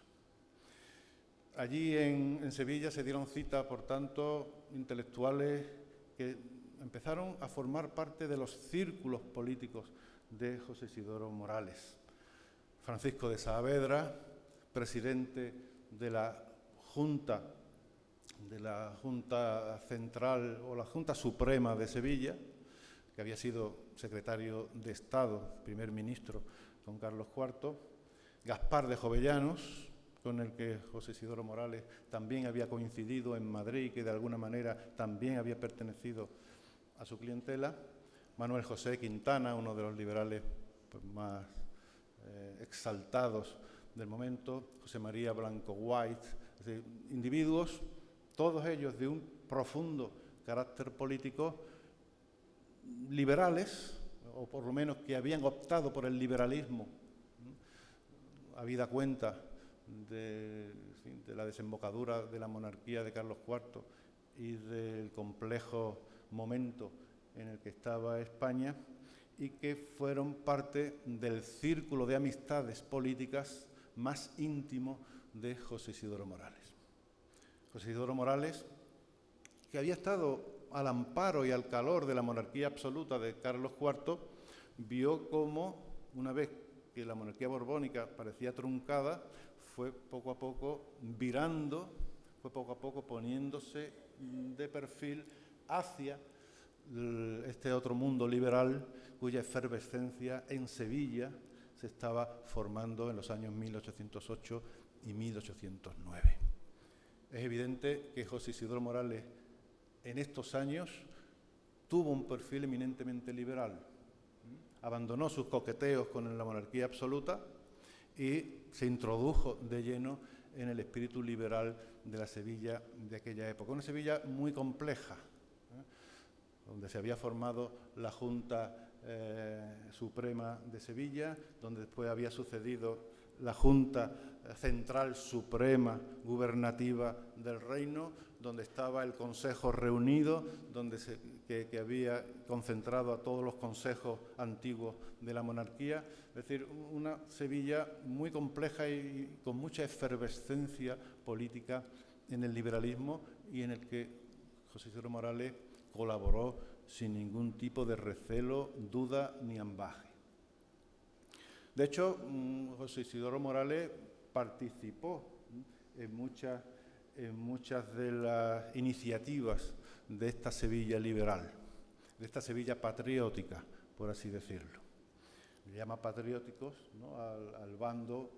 Allí en Sevilla se dieron cita, por tanto, intelectuales que empezaron a formar parte de los círculos políticos de José Isidoro Morales. Francisco de Saavedra, presidente de la Junta Central o la Junta Suprema de Sevilla, que había sido secretario de Estado, primer ministro con Carlos IV, Gaspar de Jovellanos, con el que José Isidoro Morales también había coincidido en Madrid y que de alguna manera también había pertenecido a su clientela, Manuel José Quintana, uno de los liberales pues, más exaltados del momento, José María Blanco White, es decir, individuos, todos ellos de un profundo carácter político, liberales, o por lo menos que habían optado por el liberalismo, habida cuenta de la desembocadura de la monarquía de Carlos IV y del complejo momento en el que estaba España, y que fueron parte del círculo de amistades políticas más íntimo de José Isidoro Morales. José Isidoro Morales, que había estado al amparo y al calor de la monarquía absoluta de Carlos IV, vio cómo, una vez que la monarquía borbónica parecía truncada, fue poco a poco virando, fue poco a poco poniéndose de perfil hacia este otro mundo liberal cuya efervescencia en Sevilla se estaba formando en los años 1808 y 1809. Es evidente que José Isidoro Morales en estos años tuvo un perfil eminentemente liberal. Abandonó sus coqueteos con la monarquía absoluta y se introdujo de lleno en el espíritu liberal de la Sevilla de aquella época. Una Sevilla muy compleja, donde se había formado la Junta Suprema de Sevilla, donde después había sucedido la Junta Central Suprema Gubernativa del Reino, donde estaba el Consejo reunido, que había concentrado a todos los consejos antiguos de la monarquía. Es decir, una Sevilla muy compleja y con mucha efervescencia política en el liberalismo y en el que José Isidoro Morales colaboró sin ningún tipo de recelo, duda ni ambaje. De hecho, José Isidoro Morales participó en muchas de las iniciativas de esta Sevilla liberal, de esta Sevilla patriótica, por así decirlo. Le llama patrióticos, ¿no?, al bando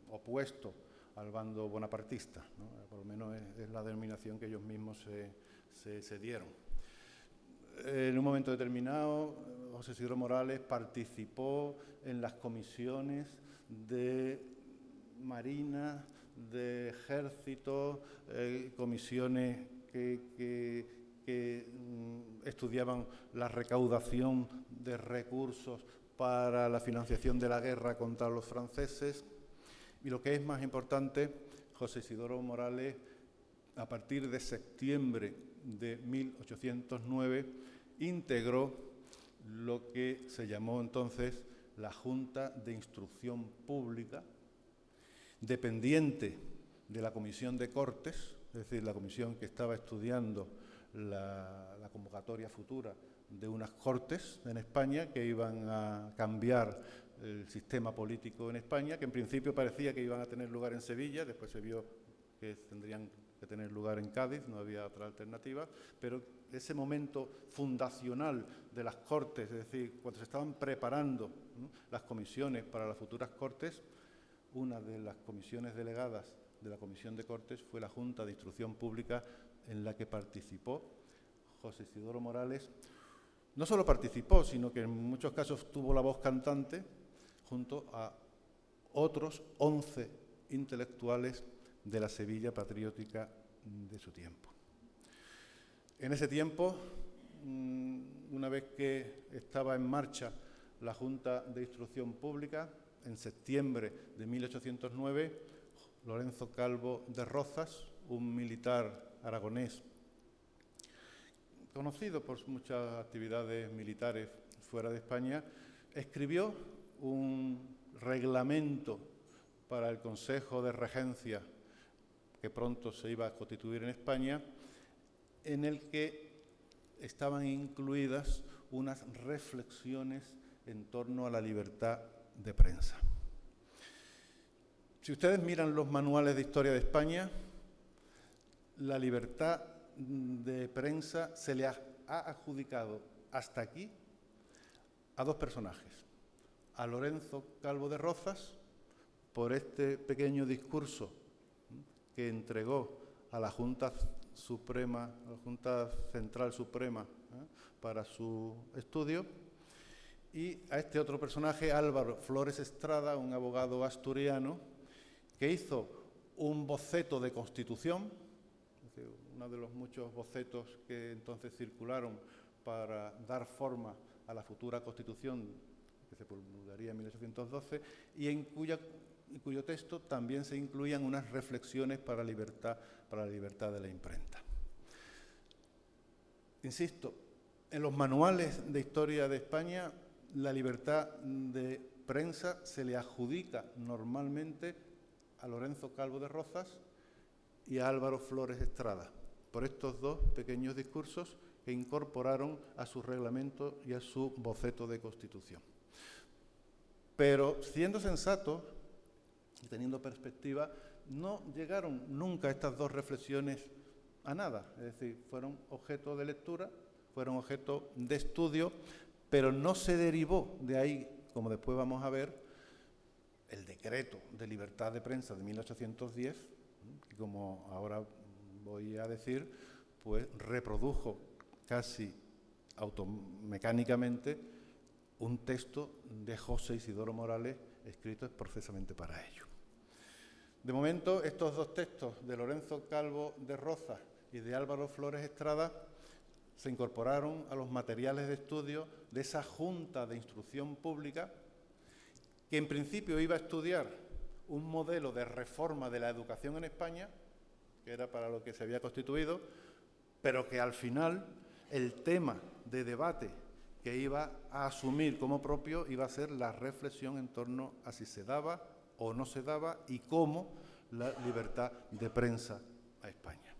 opuesto al bando bonapartista, ¿no? Por lo menos es la denominación que ellos mismos se dieron. En un momento determinado, José Isidoro Morales participó en las comisiones de Marina, de Ejército, comisiones que estudiaban la recaudación de recursos para la financiación de la guerra contra los franceses. Y lo que es más importante, José Isidoro Morales, a partir de septiembre de 1809, integró lo que se llamó entonces la Junta de Instrucción Pública, dependiente de la Comisión de Cortes, es decir, la comisión que estaba estudiando la convocatoria futura de unas Cortes en España que iban a cambiar el sistema político en España, que en principio parecía que iban a tener lugar en Sevilla, después se vio que tendrían que tener lugar en Cádiz, no había otra alternativa, pero ese momento fundacional de las Cortes, es decir, cuando se estaban preparando, ¿no?, las comisiones para las futuras Cortes, una de las comisiones delegadas de la Comisión de Cortes fue la Junta de Instrucción Pública, en la que participó José Isidoro Morales. No solo participó, sino que en muchos casos tuvo la voz cantante junto a otros 11 intelectuales de la Sevilla patriótica de su tiempo. En ese tiempo, una vez que estaba en marcha la Junta de Instrucción Pública, en septiembre de 1809, Lorenzo Calvo de Rozas, un militar aragonés conocido por muchas actividades militares fuera de España, escribió un reglamento para el Consejo de Regencia que pronto se iba a constituir en España, en el que estaban incluidas unas reflexiones en torno a la libertad de prensa. Si ustedes miran los manuales de historia de España, la libertad de prensa se le ha adjudicado hasta aquí a dos personajes. A Lorenzo Calvo de Rozas, por este pequeño discurso que entregó a la Junta Suprema, a la Junta Central Suprema, para su estudio, y a este otro personaje, Álvaro Flores Estrada, un abogado asturiano, que hizo un boceto de Constitución, uno de los muchos bocetos que entonces circularon para dar forma a la futura Constitución que se promulgaría en 1812, y en cuyo texto también se incluían unas reflexiones para la libertad de la imprenta. Insisto, en los manuales de historia de España, la libertad de prensa se le adjudica normalmente a Lorenzo Calvo de Rozas y a Álvaro Flores Estrada, por estos dos pequeños discursos que incorporaron a su reglamento y a su boceto de Constitución. Pero, siendo sensatos y teniendo perspectiva, no llegaron nunca estas dos reflexiones a nada. Es decir, fueron objeto de lectura, fueron objeto de estudio, pero no se derivó de ahí, como después vamos a ver, el decreto de libertad de prensa de 1810, que, como ahora voy a decir, pues reprodujo casi automecánicamente un texto de José Isidoro Morales escrito expresamente para ello. De momento, estos dos textos de Lorenzo Calvo de Rozas y de Álvaro Flores Estrada se incorporaron a los materiales de estudio de esa Junta de Instrucción Pública que en principio iba a estudiar un modelo de reforma de la educación en España, que era para lo que se había constituido, pero que al final el tema de debate que iba a asumir como propio iba a ser la reflexión en torno a si se daba o no se daba y cómo la libertad de prensa a España.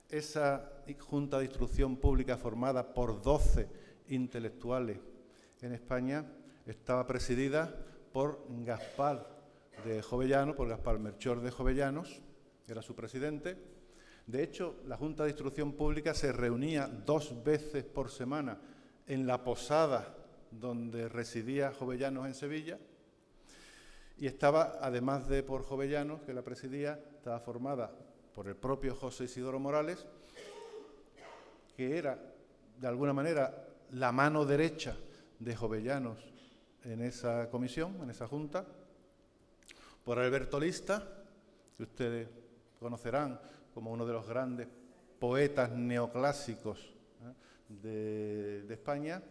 Esa Junta de Instrucción Pública, formada por 12 intelectuales en España, estaba presidida por Gaspar de Jovellanos, por Gaspar Melchor de Jovellanos, que era su presidente. De hecho, la Junta de Instrucción Pública se reunía 2 veces por semana en la posada donde residía Jovellanos en Sevilla, y estaba, además de por Jovellanos, que la presidía, estaba formada por el propio José Isidoro Morales, que era, de alguna manera, la mano derecha de Jovellanos en esa comisión, en esa junta, por Alberto Lista, que ustedes conocerán como uno de los grandes poetas neoclásicos de España,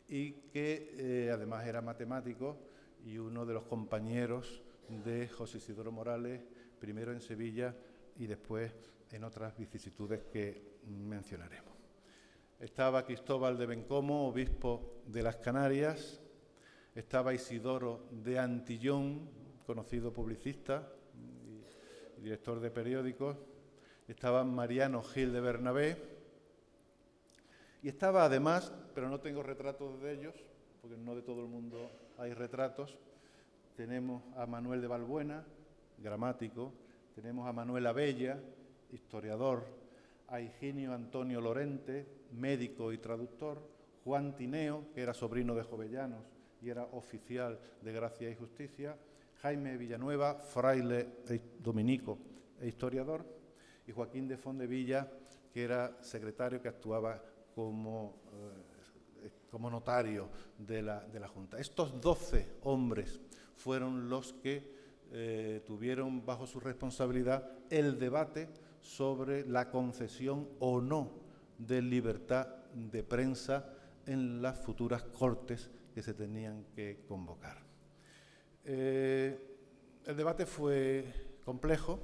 y que además era matemático y uno de los compañeros de José Isidoro Morales, primero en Sevilla y después en otras vicisitudes que mencionaremos. Estaba Cristóbal de Bencomo, obispo de las Canarias. Estaba Isidoro de Antillón, conocido publicista y director de periódicos. Estaba Mariano Gil de Bernabé. Y estaba además, pero no tengo retratos de ellos, porque no de todo el mundo hay retratos, tenemos a Manuel de Balbuena, gramático, tenemos a Manuel Abella, historiador, a Higinio Antonio Lorente, médico y traductor, Juan Tineo, que era sobrino de Jovellanos y era oficial de Gracia y Justicia, Jaime Villanueva, fraile dominico e historiador, y Joaquín de Fondevilla, que era secretario que actuaba como notario de la Junta. Estos 12 hombres fueron los que tuvieron bajo su responsabilidad el debate sobre la concesión o no de libertad de prensa en las futuras cortes que se tenían que convocar. El debate fue complejo,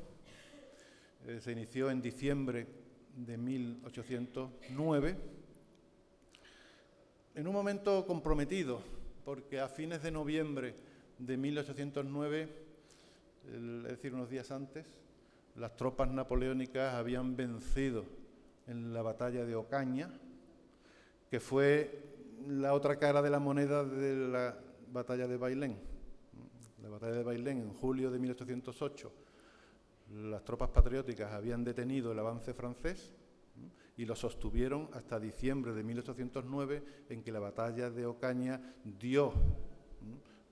se inició en diciembre de 1809, en un momento comprometido, porque a fines de noviembre de 1809, es decir, unos días antes, las tropas napoleónicas habían vencido en la batalla de Ocaña, que fue la otra cara de la moneda de la batalla de Bailén. La batalla de Bailén, en julio de 1808, las tropas patrióticas habían detenido el avance francés y lo sostuvieron hasta diciembre de 1809, en que la batalla de Ocaña dio,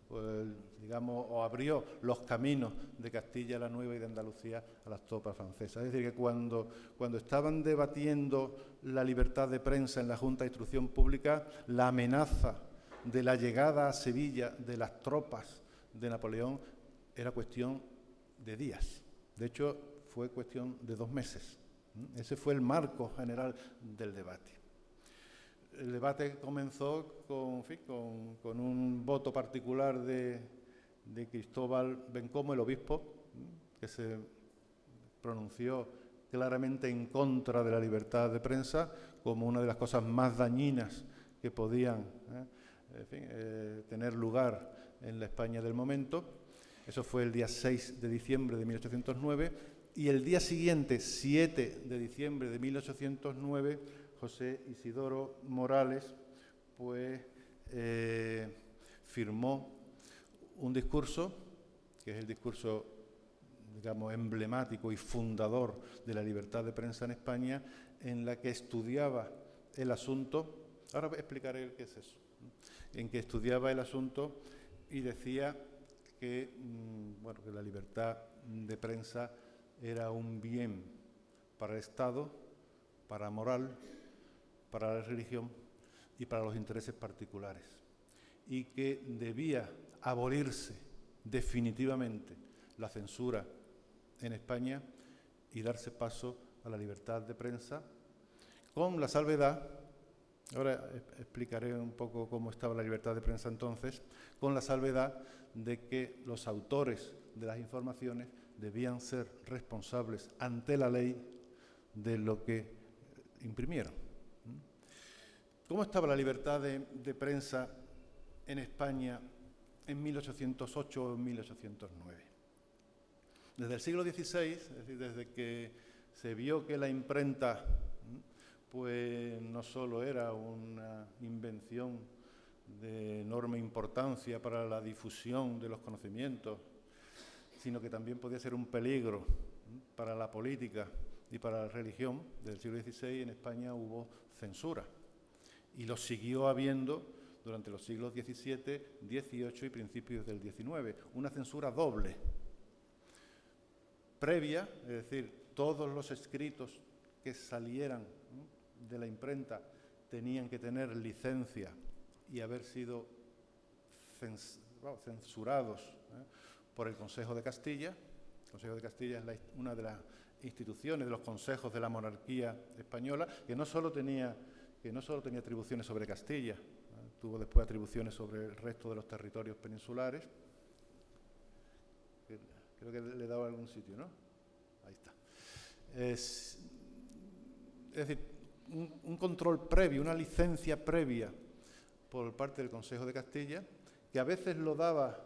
pues, digamos, o abrió los caminos de Castilla la Nueva y de Andalucía a las tropas francesas. Es decir, que cuando estaban debatiendo la libertad de prensa en la Junta de Instrucción Pública, la amenaza de la llegada a Sevilla de las tropas de Napoleón era cuestión de días. De hecho, fue cuestión de 2 meses. Ese fue el marco general del debate. El debate comenzó con un voto particular de Cristóbal Bencomo, el obispo, que se pronunció claramente en contra de la libertad de prensa como una de las cosas más dañinas que podían tener lugar en la España del momento. Eso fue el día 6 de diciembre de 1809. Y el día siguiente, 7 de diciembre de 1809, José Isidoro Morales pues, firmó un discurso, que es el discurso, digamos, emblemático y fundador de la libertad de prensa en España, en la que estudiaba el asunto. Ahora explicaré qué es eso. En que estudiaba el asunto y decía que, bueno, que la libertad de prensa era un bien para el Estado, para la moral, para la religión y para los intereses particulares, y que debía abolirse definitivamente la censura en España y darse paso a la libertad de prensa, con la salvedad, ahora explicaré un poco cómo estaba la libertad de prensa entonces, con la salvedad de que los autores de las informaciones debían ser responsables ante la ley de lo que imprimieron. ¿Cómo estaba la libertad de prensa en España en 1808 o en 1809? Desde el siglo XVI, es decir, desde que se vio que la imprenta pues no solo era una invención de enorme importancia para la difusión de los conocimientos, sino que también podía ser un peligro para la política y para la religión, desde el siglo XVI en España hubo censura. Y lo siguió habiendo durante los siglos XVII, XVIII y principios del XIX. Una censura doble. Previa, es decir, todos los escritos que salieran de la imprenta tenían que tener licencia y haber sido censurados por el Consejo de Castilla. El Consejo de Castilla es una de las instituciones de los consejos de la monarquía española, que no solo tenía atribuciones sobre Castilla, tuvo después atribuciones sobre el resto de los territorios peninsulares. Creo que le he dado a algún sitio, ¿no? Ahí está. Es decir, un control previo, una licencia previa por parte del Consejo de Castilla, que a veces lo daba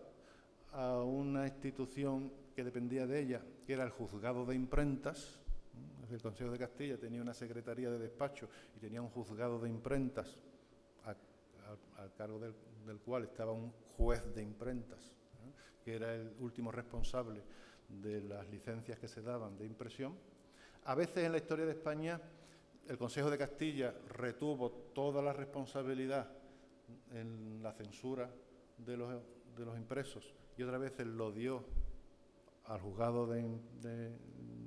a una institución que dependía de ella, que era el Juzgado de Imprentas. El Consejo de Castilla tenía una secretaría de despacho y tenía un juzgado de imprentas al cargo del cual estaba un juez de imprentas, que era el último responsable de las licencias que se daban de impresión. A veces en la historia de España el Consejo de Castilla retuvo toda la responsabilidad en la censura de los impresos y otras veces lo dio al juzgado de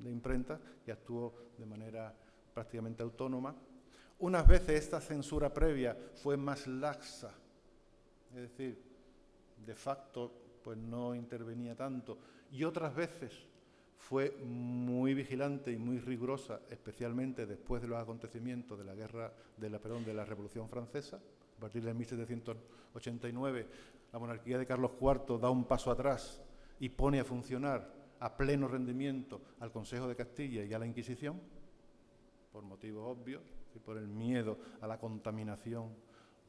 imprenta, que actuó de manera prácticamente autónoma. Unas veces esta censura previa fue más laxa, es decir, de facto pues no intervenía tanto, y otras veces fue muy vigilante y muy rigurosa, especialmente después de los acontecimientos de de la Revolución Francesa. A partir de 1789, la monarquía de Carlos IV da un paso atrás y pone a funcionar a pleno rendimiento al Consejo de Castilla y a la Inquisición, por motivos obvios, y por el miedo a la contaminación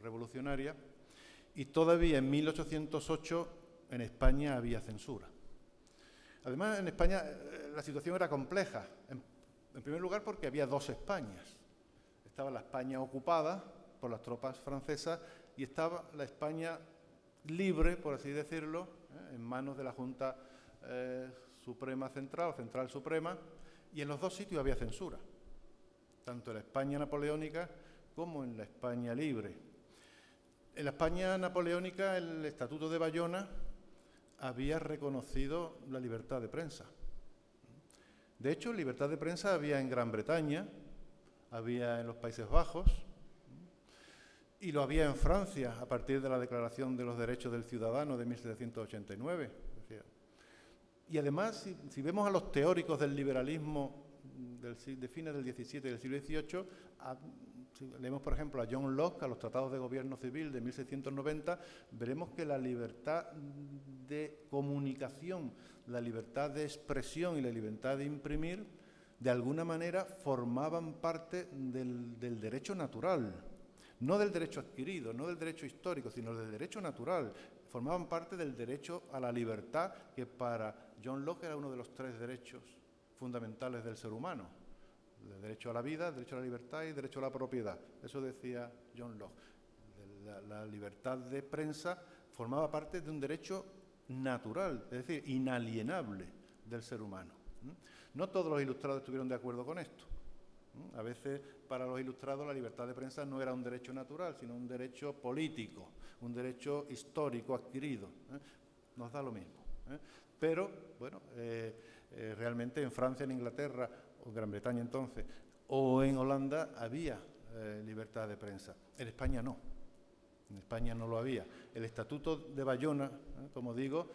revolucionaria. Y todavía en 1808 en España había censura. Además, en España la situación era compleja. En primer lugar, porque había dos Españas. Estaba la España ocupada por las tropas francesas y estaba la España libre, por así decirlo, en manos de la Junta Suprema Central, o Central Suprema, y en los dos sitios había censura, tanto en la España napoleónica como en la España libre. En la España napoleónica, el Estatuto de Bayona había reconocido la libertad de prensa. De hecho, libertad de prensa había en Gran Bretaña, había en los Países Bajos y lo había en Francia a partir de la Declaración de los Derechos del Ciudadano de 1789. Y además, si vemos a los teóricos del liberalismo de fines del XVII y del siglo XVIII, si leemos, por ejemplo, a John Locke, a los tratados de gobierno civil de 1690, veremos que la libertad de comunicación, la libertad de expresión y la libertad de imprimir, de alguna manera formaban parte del derecho natural, no del derecho adquirido, no del derecho histórico, sino del derecho natural. Formaban parte del derecho a la libertad, que para John Locke era uno de los tres derechos fundamentales del ser humano. El derecho a la vida, el derecho a la libertad y el derecho a la propiedad. Eso decía John Locke. La libertad de prensa formaba parte de un derecho natural, es decir, inalienable del ser humano. No todos los ilustrados estuvieron de acuerdo con esto. A veces, para los ilustrados, la libertad de prensa no era un derecho natural, sino un derecho político, un derecho histórico adquirido. Nos da lo mismo. Pero, bueno, realmente en Francia, en Inglaterra, o Gran Bretaña entonces, o en Holanda había libertad de prensa. En España no. En España no lo había. El Estatuto de Bayona, como digo,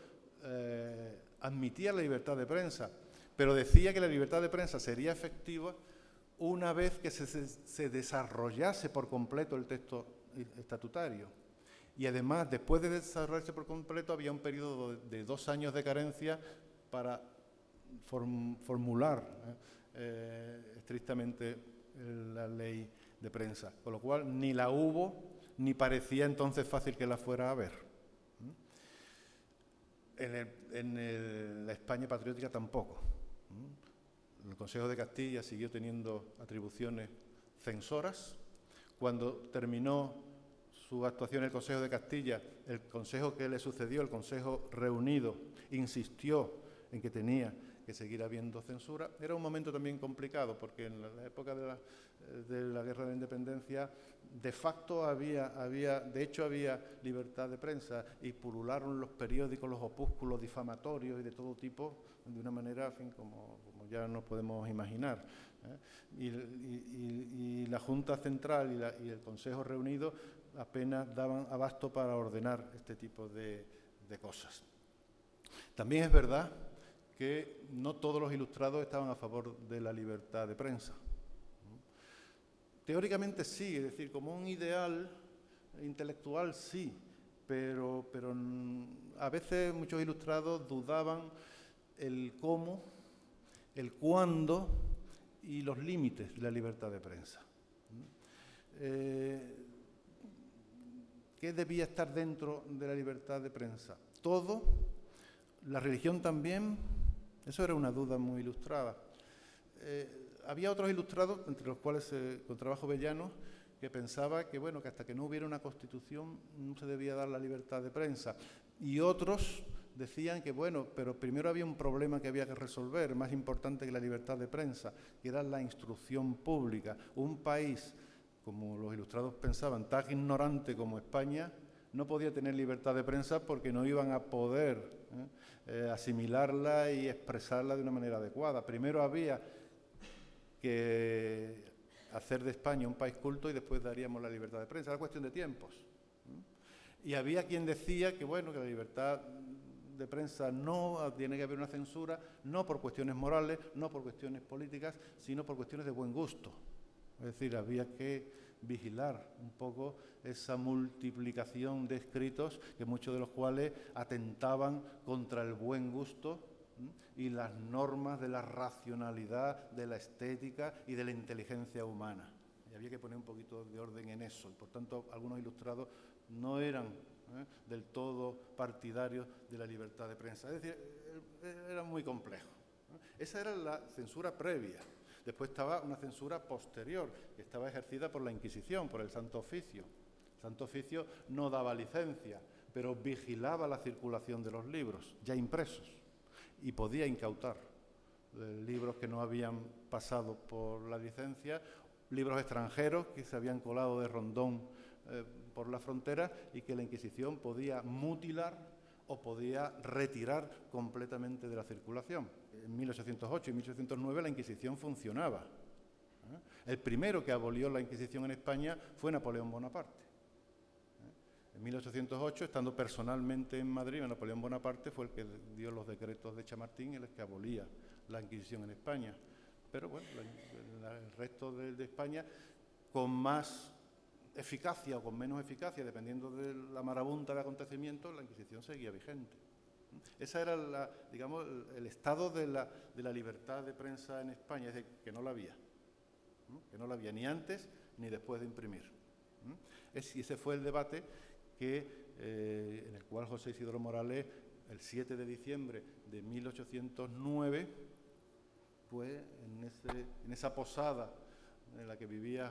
admitía la libertad de prensa, pero decía que la libertad de prensa sería efectiva una vez que se desarrollase por completo el texto estatutario. Y además, después de desarrollarse por completo, había un periodo de 2 años de carencia para formular estrictamente la ley de prensa, con lo cual ni la hubo ni parecía entonces fácil que la fuera a haber. En la España patriótica tampoco. El Consejo de Castilla siguió teniendo atribuciones censoras. Cuando terminó su actuación el Consejo de Castilla, el Consejo que le sucedió, el Consejo Reunido, insistió en que tenía que seguir habiendo censura. Era un momento también complicado, porque en la época de la Guerra de la Independencia, de facto había libertad de prensa y pulularon los periódicos, los opúsculos difamatorios y de todo tipo, de una manera, en fin, como ya nos podemos imaginar. Y la Junta Central y el Consejo Reunido apenas daban abasto para ordenar este tipo de cosas. También es verdad que no todos los ilustrados estaban a favor de la libertad de prensa. Teóricamente sí, es decir, como un ideal intelectual sí, pero a veces muchos ilustrados dudaban el cómo, el cuándo y los límites de la libertad de prensa. ¿Qué debía estar dentro de la libertad de prensa? Todo, la religión también. Eso era una duda muy ilustrada. Había otros ilustrados, entre los cuales encontraba Jovellanos, que pensaba que, bueno, que hasta que no hubiera una constitución no se debía dar la libertad de prensa. Y otros decían que, bueno, pero primero había un problema que había que resolver, más importante que la libertad de prensa, que era la instrucción pública. Un país, como los ilustrados pensaban, tan ignorante como España, no podía tener libertad de prensa porque no iban a poder asimilarla y expresarla de una manera adecuada. Primero había que hacer de España un país culto y después daríamos la libertad de prensa. Era cuestión de tiempos. Y había quien decía que, bueno, que la libertad de prensa no tiene que haber una censura, no por cuestiones morales, no por cuestiones políticas, sino por cuestiones de buen gusto. Es decir, había que vigilar un poco esa multiplicación de escritos, que muchos de los cuales atentaban contra el buen gusto y las normas de la racionalidad, de la estética y de la inteligencia humana. Y había que poner un poquito de orden en eso. Y por tanto, algunos ilustrados no eran del todo partidarios de la libertad de prensa. Es decir, era muy complejo. Esa era la censura previa. Después estaba una censura posterior, que estaba ejercida por la Inquisición, por el Santo Oficio. El Santo Oficio no daba licencia, pero vigilaba la circulación de los libros, ya impresos, y podía incautar libros que no habían pasado por la licencia, libros extranjeros que se habían colado de rondón por la frontera y que la Inquisición podía mutilar o podía retirar completamente de la circulación. En 1808 y 1809 la Inquisición funcionaba. El primero que abolió la Inquisición en España fue Napoleón Bonaparte. En 1808, estando personalmente en Madrid, Napoleón Bonaparte fue el que dio los decretos de Chamartín en los que abolía la Inquisición en España. Pero bueno, el resto de España, con más eficacia o con menos eficacia, dependiendo de la marabunta de acontecimientos, la Inquisición seguía vigente. Ese era, digamos, el estado de la libertad de prensa en España, es decir, que no la había. Que no la había ni antes ni después de imprimir. Y ese fue el debate en el cual José Isidoro Morales, el 7 de diciembre de 1809, pues en esa posada en la que vivía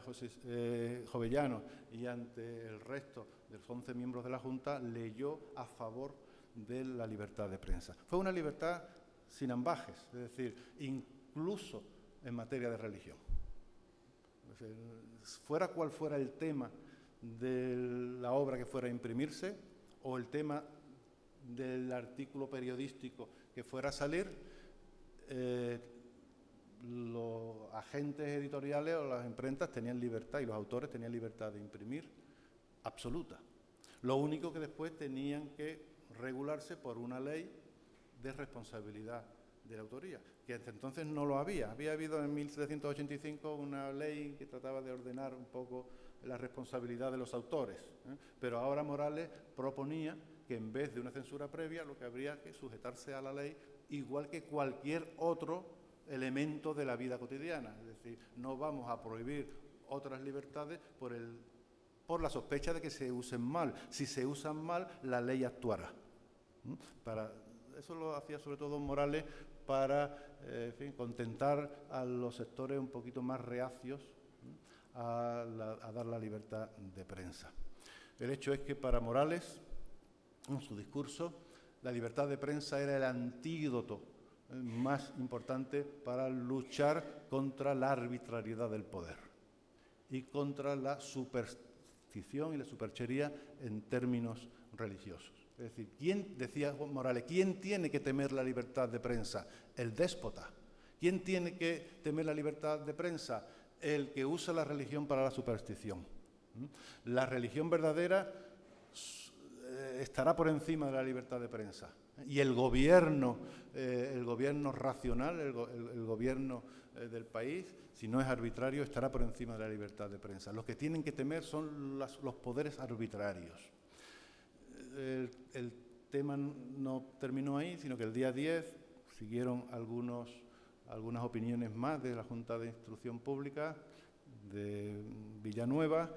Jovellano y ante el resto de los 11 miembros de la Junta, leyó a favor de la libertad de prensa. Fue una libertad sin ambajes, es decir, incluso en materia de religión. Es decir, fuera cual fuera el tema de la obra que fuera a imprimirse o el tema del artículo periodístico que fuera a salir, los agentes editoriales o las imprentas tenían libertad y los autores tenían libertad de imprimir absoluta. Lo único que después tenían que regularse por una ley de responsabilidad de la autoría, que hasta entonces no lo había. Había habido en 1785 una ley que trataba de ordenar un poco la responsabilidad de los autores, pero ahora Morales proponía que en vez de una censura previa lo que habría que sujetarse a la ley igual que cualquier otro elemento de la vida cotidiana. Es decir, no vamos a prohibir otras libertades por la sospecha de que se usen mal. Si se usan mal, la ley actuará. Eso lo hacía sobre todo Morales para contentar a los sectores un poquito más reacios a dar la libertad de prensa. El hecho es que para Morales, en su discurso, la libertad de prensa era el antídoto más importante para luchar contra la arbitrariedad del poder y contra la superstición y la superchería en términos religiosos. Es decir, decía Morales, ¿quién tiene que temer la libertad de prensa? El déspota. ¿Quién tiene que temer la libertad de prensa? El que usa la religión para la superstición. La religión verdadera estará por encima de la libertad de prensa. Y el gobierno racional, el gobierno del país, si no es arbitrario, estará por encima de la libertad de prensa. Los que tienen que temer son los poderes arbitrarios. El tema no terminó ahí, sino que el día 10 siguieron algunas opiniones más de la Junta de Instrucción Pública, de Villanueva,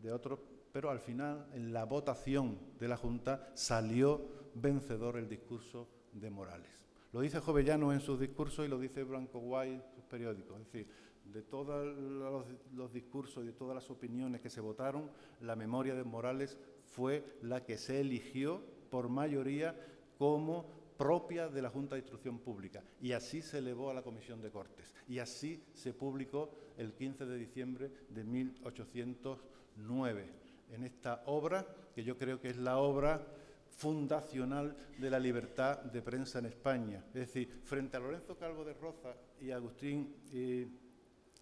de otros, pero al final, en la votación de la Junta, salió vencedor el discurso de Morales. Lo dice Jovellano en sus discursos y lo dice Blanco Guay en sus periódicos. Es decir, de todos los discursos y de todas las opiniones que se votaron, la memoria de Morales fue la que se eligió por mayoría como propia de la Junta de Instrucción Pública. Y así se elevó a la Comisión de Cortes. Y así se publicó el 15 de diciembre de 1809, en esta obra, que yo creo que es la obra fundacional de la libertad de prensa en España. Es decir, frente a Lorenzo Calvo de Roza y Agustín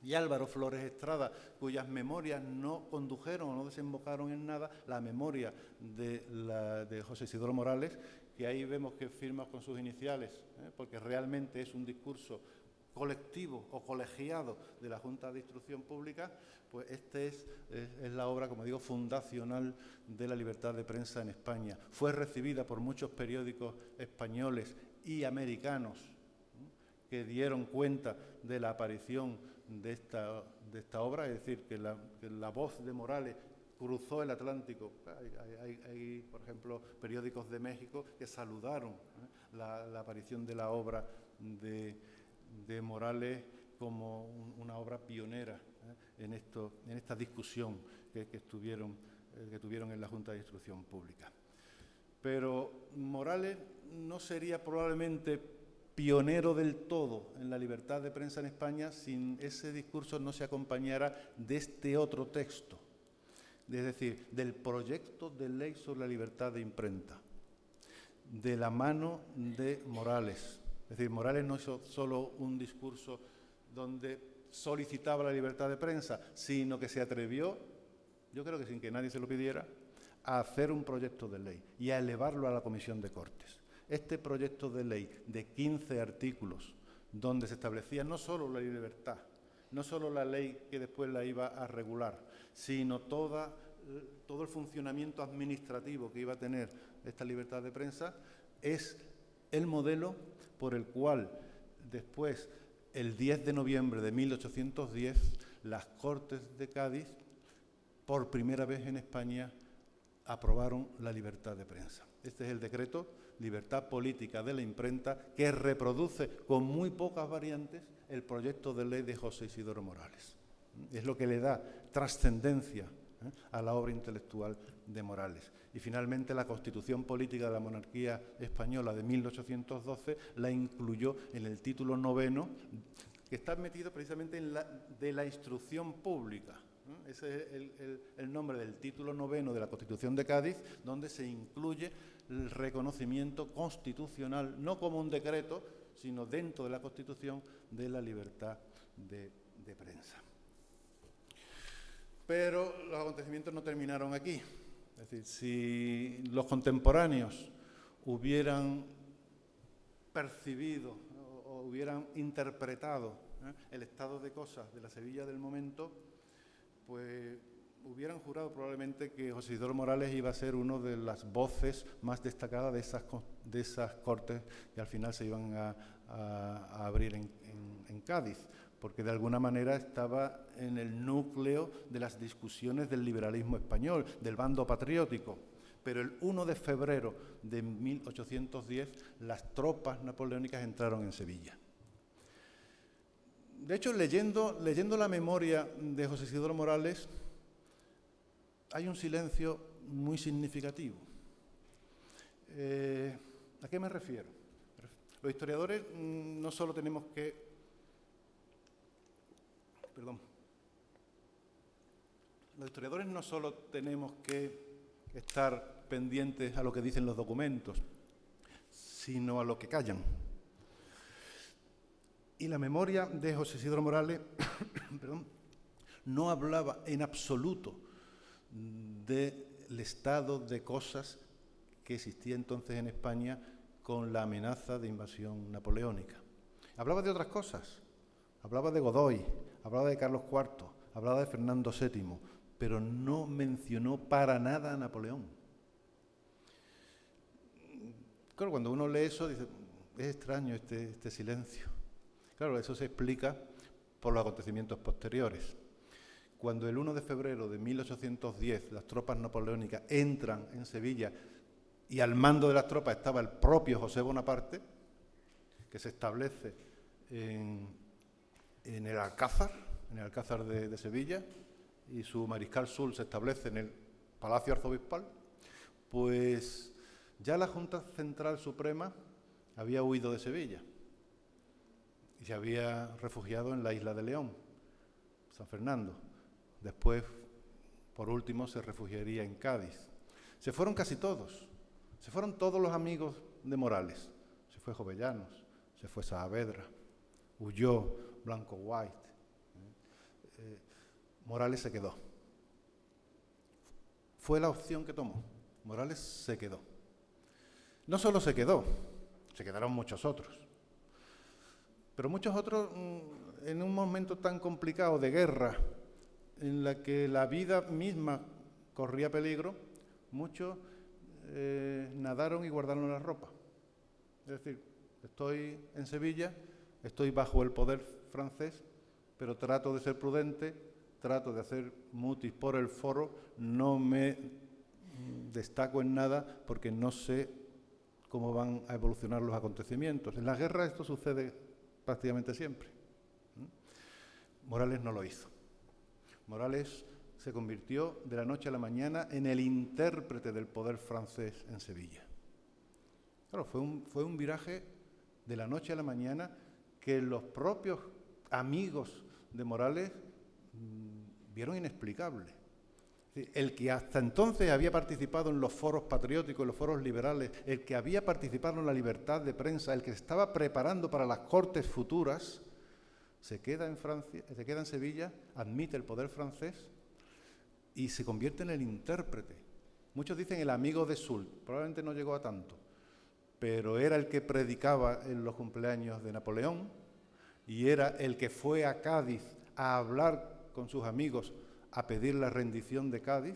y Álvaro Flores Estrada, cuyas memorias no condujeron o no desembocaron en nada, la memoria de José Isidoro Morales, que ahí vemos que firma con sus iniciales, porque realmente es un discurso colectivo o colegiado de la Junta de Instrucción Pública, pues es la obra, como digo, fundacional de la libertad de prensa en España. Fue recibida por muchos periódicos españoles y americanos que dieron cuenta de la aparición de esta obra, es decir, que la voz de Morales cruzó el Atlántico. Hay, por ejemplo, periódicos de México que saludaron la aparición de la obra de Morales como una obra pionera en esta discusión que tuvieron en la Junta de Instrucción Pública. Pero Morales no sería probablemente pionero del todo en la libertad de prensa en España si ese discurso no se acompañara de este otro texto, es decir, del proyecto de ley sobre la libertad de imprenta, de la mano de Morales. Es decir, Morales no hizo solo un discurso donde solicitaba la libertad de prensa, sino que se atrevió, yo creo que sin que nadie se lo pidiera, a hacer un proyecto de ley y a elevarlo a la Comisión de Cortes. Este proyecto de ley de 15 artículos, donde se establecía no solo la libertad, no solo la ley que después la iba a regular, sino todo el funcionamiento administrativo que iba a tener esta libertad de prensa, es el modelo por el cual después, el 10 de noviembre de 1810, las Cortes de Cádiz, por primera vez en España, aprobaron la libertad de prensa. Este es el decreto Libertad Política de la Imprenta, que reproduce con muy pocas variantes el proyecto de ley de José Isidoro Morales. Es lo que le da trascendencia a la obra intelectual de Morales. Y finalmente la Constitución Política de la Monarquía Española de 1812 la incluyó en el título 9, que está metido precisamente de la instrucción pública. Ese es el nombre del título 9 de la Constitución de Cádiz, donde se incluye el reconocimiento constitucional, no como un decreto, sino dentro de la Constitución, de la libertad de prensa. Pero los acontecimientos no terminaron aquí. Es decir, si los contemporáneos hubieran percibido o hubieran interpretado el estado de cosas de la Sevilla del momento, pues hubieran jurado probablemente que José Isidoro Morales iba a ser una de las voces más destacadas de esas cortes que al final se iban a abrir en Cádiz, porque de alguna manera estaba en el núcleo de las discusiones del liberalismo español, del bando patriótico. Pero el 1 de febrero de 1810 las tropas napoleónicas entraron en Sevilla. De hecho, leyendo la memoria de José Isidoro Morales, hay un silencio muy significativo. ¿A qué me refiero? Los historiadores no solo tenemos que... Los historiadores no solo tenemos que estar pendientes a lo que dicen los documentos, sino a lo que callan. Y la memoria de José Isidoro Morales no hablaba en absoluto del estado de cosas que existía entonces en España con la amenaza de invasión napoleónica. Hablaba de otras cosas, hablaba de Godoy, hablaba de Carlos IV, hablaba de Fernando VII, pero no mencionó para nada a Napoleón. Claro, cuando uno lee eso, dice, es extraño este silencio. Claro, eso se explica por los acontecimientos posteriores. Cuando el 1 de febrero de 1810 las tropas napoleónicas entran en Sevilla y al mando de las tropas estaba el propio José Bonaparte, que se establece en el Alcázar de Sevilla, y su mariscal Soult se establece en el Palacio Arzobispal, pues ya la Junta Central Suprema había huido de Sevilla y se había refugiado en la isla de León, San Fernando. Después, por último, se refugiaría en Cádiz. Se fueron casi todos. Se fueron todos los amigos de Morales. Se fue Jovellanos, se fue Saavedra, huyó Blanco White. Morales se quedó. Fue la opción que tomó. Morales se quedó. No solo se quedó, se quedaron muchos otros. Pero muchos otros, en un momento tan complicado de guerra, en la que la vida misma corría peligro, muchos nadaron y guardaron la ropa. Es decir, estoy en Sevilla, estoy bajo el poder francés, pero trato de ser prudente, trato de hacer mutis por el foro, no me destaco en nada porque no sé cómo van a evolucionar los acontecimientos. En las guerras esto sucede prácticamente siempre. Morales no lo hizo. Morales se convirtió de la noche a la mañana en el intérprete del poder francés en Sevilla. Claro, fue un viraje de la noche a la mañana que los propios amigos de Morales vieron inexplicable. El que hasta entonces había participado en los foros patrióticos, en los foros liberales, el que había participado en la libertad de prensa, el que se estaba preparando para las cortes futuras, se queda en Francia, se queda en Sevilla, admite el poder francés y se convierte en el intérprete. Muchos dicen el amigo de Soult, probablemente no llegó a tanto, pero era el que predicaba en los cumpleaños de Napoleón y era el que fue a Cádiz a hablar con sus amigos, a pedir la rendición de Cádiz.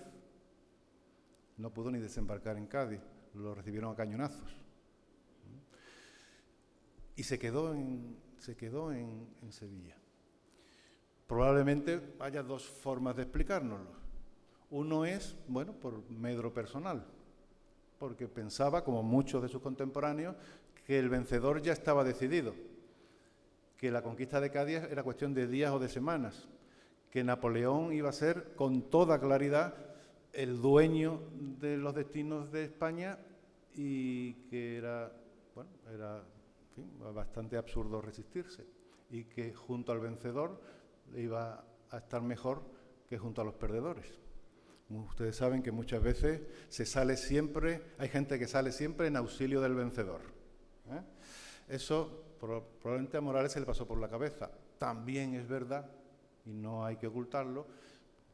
No pudo ni desembarcar en Cádiz, lo recibieron a cañonazos. Y se quedó en Sevilla. Probablemente haya dos formas de explicárnoslo. Uno es, bueno, por medro personal, porque pensaba, como muchos de sus contemporáneos, que el vencedor ya estaba decidido, que la conquista de Cádiz era cuestión de días o de semanas, que Napoleón iba a ser con toda claridad el dueño de los destinos de España y que era en fin, bastante absurdo resistirse y que junto al vencedor iba a estar mejor que junto a los perdedores. Ustedes saben que muchas veces hay gente que sale siempre en auxilio del vencedor. Eso probablemente a Morales se le pasó por la cabeza. También es verdad, y no hay que ocultarlo,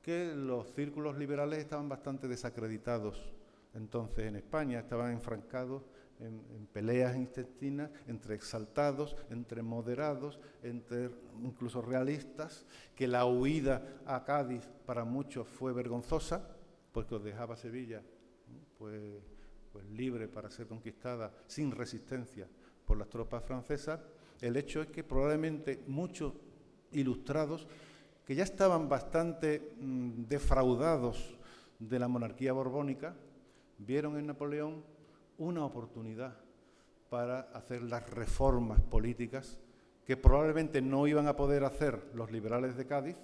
que los círculos liberales estaban bastante desacreditados entonces en España, estaban enfrancados en peleas intestinas entre exaltados, entre moderados, entre incluso realistas, que la huida a Cádiz para muchos fue vergonzosa, porque os dejaba Sevilla pues libre para ser conquistada sin resistencia por las tropas francesas. El hecho es que probablemente muchos ilustrados que ya estaban bastante defraudados de la monarquía borbónica, vieron en Napoleón una oportunidad para hacer las reformas políticas que probablemente no iban a poder hacer los liberales de Cádiz,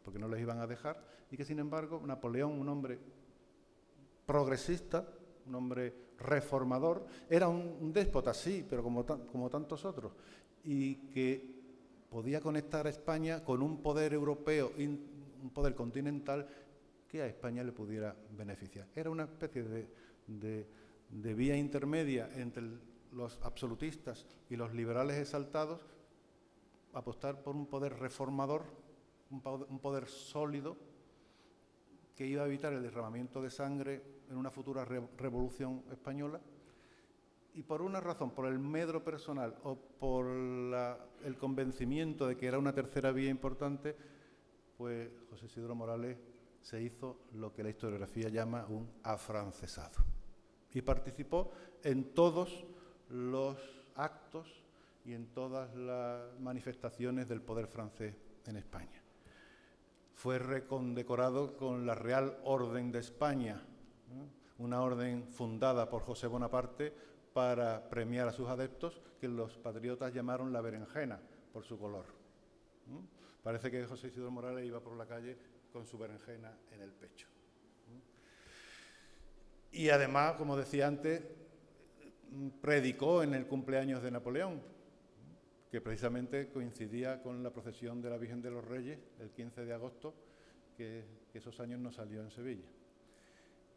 porque no les iban a dejar, y que sin embargo Napoleón, un hombre progresista, un hombre reformador, era un déspota, sí, pero como tantos otros, y que podía conectar a España con un poder europeo, un poder continental que a España le pudiera beneficiar. Era una especie de vía intermedia entre los absolutistas y los liberales exaltados, apostar por un poder reformador, un poder sólido que iba a evitar el derramamiento de sangre en una futura revolución española. Y por una razón, por el medro personal o por el convencimiento de que era una tercera vía importante, pues José Isidro Morales se hizo lo que la historiografía llama un afrancesado. Y participó en todos los actos y en todas las manifestaciones del poder francés en España. Fue recondecorado con la Real Orden de España, una orden fundada por José Bonaparte para premiar a sus adeptos, que los patriotas llamaron la berenjena por su color. Parece que José Isidro Morales iba por la calle con su berenjena en el pecho. Y además, como decía antes, predicó en el cumpleaños de Napoleón, que precisamente coincidía con la procesión de la Virgen de los Reyes, el 15 de agosto, que esos años no salió en Sevilla.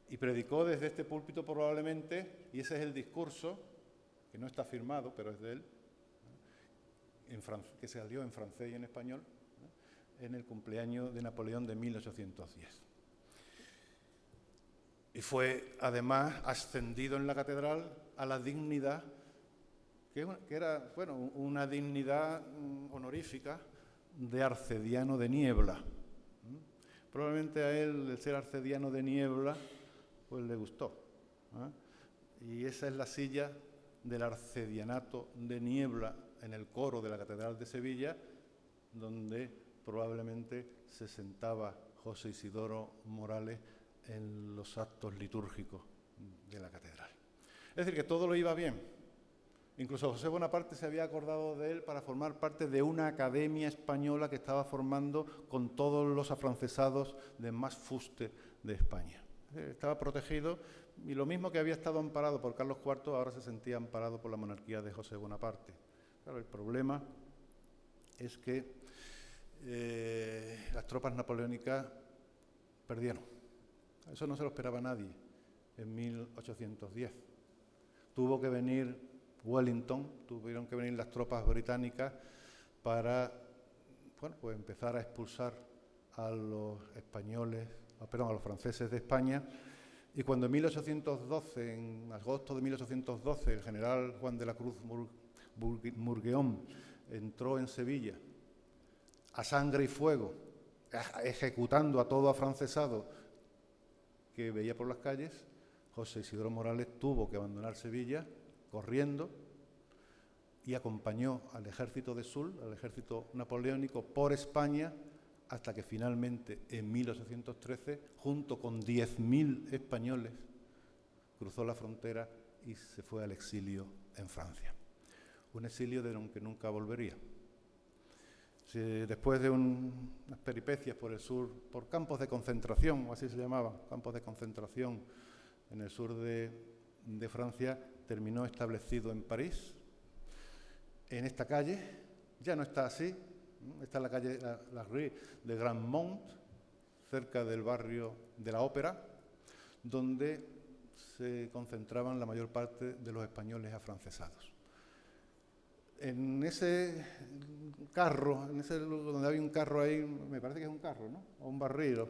Y predicó desde este púlpito probablemente, y ese es el discurso, que no está firmado, pero es de él, que salió en francés y en español, en el cumpleaños de Napoleón de 1810. Y fue, además, ascendido en la catedral a la dignidad, que era, bueno, una dignidad honorífica de arcediano de Niebla. Probablemente a él, el ser arcediano de Niebla, pues le gustó. Y esa es la silla del arcedianato de Niebla en el coro de la Catedral de Sevilla, donde probablemente se sentaba José Isidoro Morales en los actos litúrgicos de la catedral. Es decir, que todo lo iba bien. Incluso José Bonaparte se había acordado de él para formar parte de una academia española que estaba formando con todos los afrancesados de más fuste de España. Estaba protegido, y lo mismo que había estado amparado por Carlos IV, ahora se sentía amparado por la monarquía de José Bonaparte. Claro, el problema es que las tropas napoleónicas perdieron. Eso no se lo esperaba nadie en 1810. Tuvo que venir Wellington, tuvieron que venir las tropas británicas para, bueno, pues empezar a expulsar a los españoles, a los franceses de España. Y cuando en 1812, en agosto de 1812, el general Juan de la Cruz Murgueón entró en Sevilla a sangre y fuego, ejecutando a todo afrancesado que veía por las calles, José Isidoro Morales tuvo que abandonar Sevilla corriendo y acompañó al ejército de Soult, al ejército napoleónico, por España, hasta que finalmente en 1813, junto con 10.000 españoles, cruzó la frontera y se fue al exilio en Francia. Un exilio de donde nunca volvería. Después de unas peripecias por el sur, por campos de concentración, o así se llamaban, campos de concentración en el sur de Francia, terminó establecido en París, en esta calle. Ya no está así, está la calle la Rue de Grandmont, cerca del barrio de la Ópera, donde se concentraban la mayor parte de los españoles afrancesados. En ese carro, en ese lugar donde había un carro ahí, me parece que es un carro, ¿no? O un barril,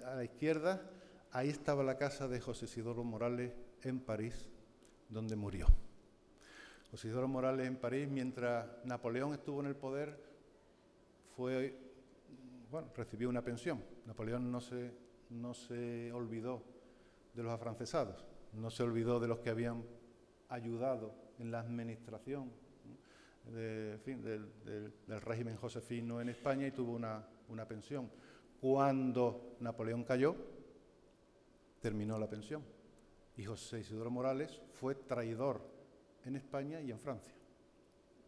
a la izquierda, ahí estaba la casa de José Isidoro Morales en París, donde murió. José Isidoro Morales en París, mientras Napoleón estuvo en el poder, recibió una pensión. Napoleón no se olvidó de los afrancesados, no se olvidó de los que habían ayudado en la administración del régimen josefino en España, y tuvo una pensión. Cuando Napoleón cayó, terminó la pensión, y José Isidoro Morales fue traidor en España y en Francia.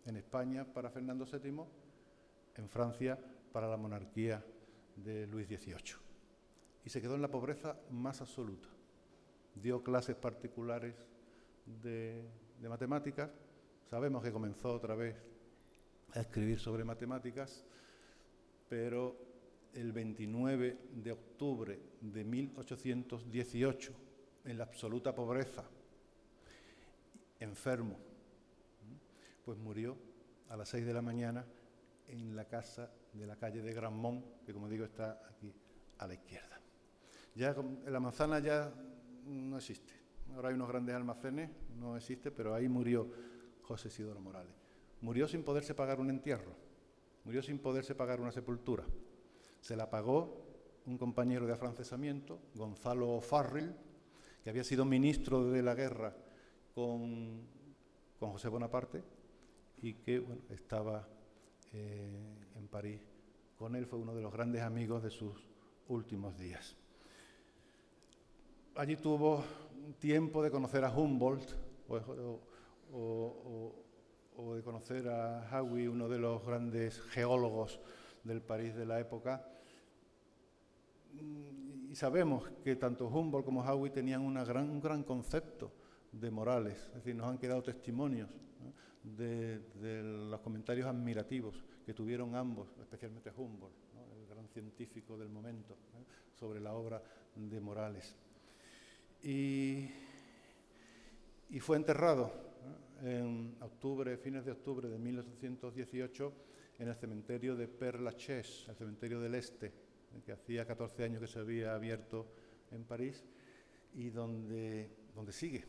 En España para Fernando VII, en Francia para la monarquía de Luis XVIII. Y se quedó en la pobreza más absoluta. Dio clases particulares de matemáticas. Sabemos que comenzó otra vez a escribir sobre matemáticas, pero el 29 de octubre de 1818, en la absoluta pobreza, enfermo, pues murió a las 6 de la mañana en la casa de la calle de Grandmont, que como digo está aquí a la izquierda. Ya la manzana ya no existe. Ahora hay unos grandes almacenes, no existe, pero ahí murió José Isidoro Morales. Murió sin poderse pagar un entierro, murió sin poderse pagar una sepultura. Se la pagó un compañero de afrancesamiento, Gonzalo O'Farrill, que había sido ministro de la guerra con José Bonaparte y que estaba en París con él, fue uno de los grandes amigos de sus últimos días. Allí tuvo tiempo de conocer a Humboldt o de conocer a Hauy, uno de los grandes geólogos del París de la época. Y sabemos que tanto Humboldt como Hauy tenían un gran concepto de Morales, es decir, nos han quedado testimonios, ¿no?, de los comentarios admirativos que tuvieron ambos, especialmente Humboldt, ¿no?, el gran científico del momento, sobre la obra de Morales. Y fue enterrado en fines de octubre de 1818, en el cementerio de Père Lachaise, el cementerio del Este, que hacía 14 años que se había abierto en París y donde sigue.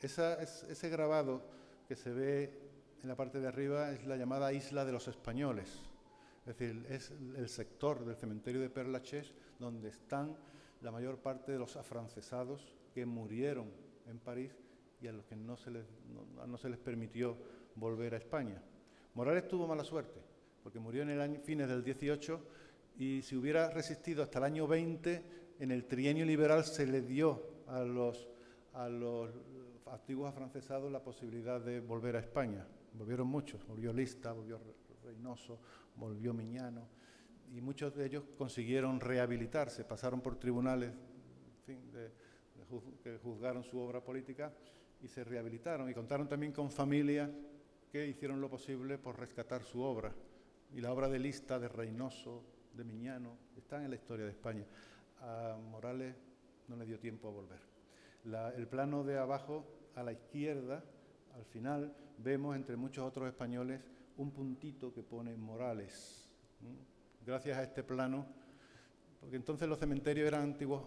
Ese grabado que se ve en la parte de arriba es la llamada Isla de los Españoles, es decir, es el sector del cementerio de Père Lachaise donde están la mayor parte de los afrancesados que murieron en París y a los que no se les permitió volver a España. Morales tuvo mala suerte, porque murió en fines del 18 y si hubiera resistido hasta el año 20, en el trienio liberal se le dio a los antiguos afrancesados la posibilidad de volver a España. Volvieron muchos, volvió Lista, volvió Reynoso, volvió Miñano, y muchos de ellos consiguieron rehabilitarse, pasaron por tribunales, en fin, que juzgaron su obra política y se rehabilitaron, y contaron también con familias que hicieron lo posible por rescatar su obra. Y la obra de Lista, de Reynoso, de Miñano, están en la historia de España. A Morales no le dio tiempo a volver. El plano de abajo, a la izquierda, al final, vemos entre muchos otros españoles un puntito que pone Morales. Gracias a este plano, porque entonces los cementerios eran antiguos,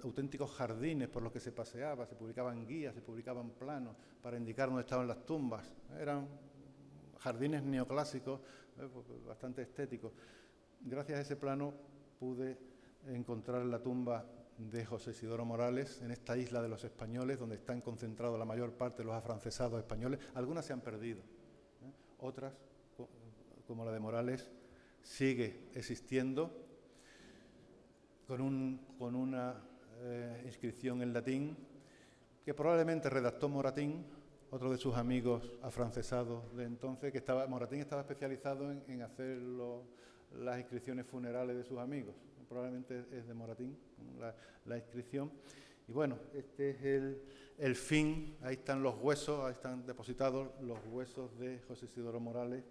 auténticos jardines por los que se paseaba, se publicaban guías, se publicaban planos para indicar dónde estaban las tumbas. Eran jardines neoclásicos, bastante estéticos. Gracias a ese plano pude encontrar la tumba de José Isidoro Morales en esta isla de los españoles, donde están concentrados la mayor parte de los afrancesados españoles. Algunas se han perdido, otras, como la de Morales, sigue existiendo con una inscripción en latín que probablemente redactó Moratín, otro de sus amigos afrancesados de entonces, Moratín estaba especializado en hacer las inscripciones funerales de sus amigos. Probablemente es de Moratín la inscripción. Y bueno, este es el fin. Ahí están los huesos, ahí están depositados los huesos de José Isidoro Morales,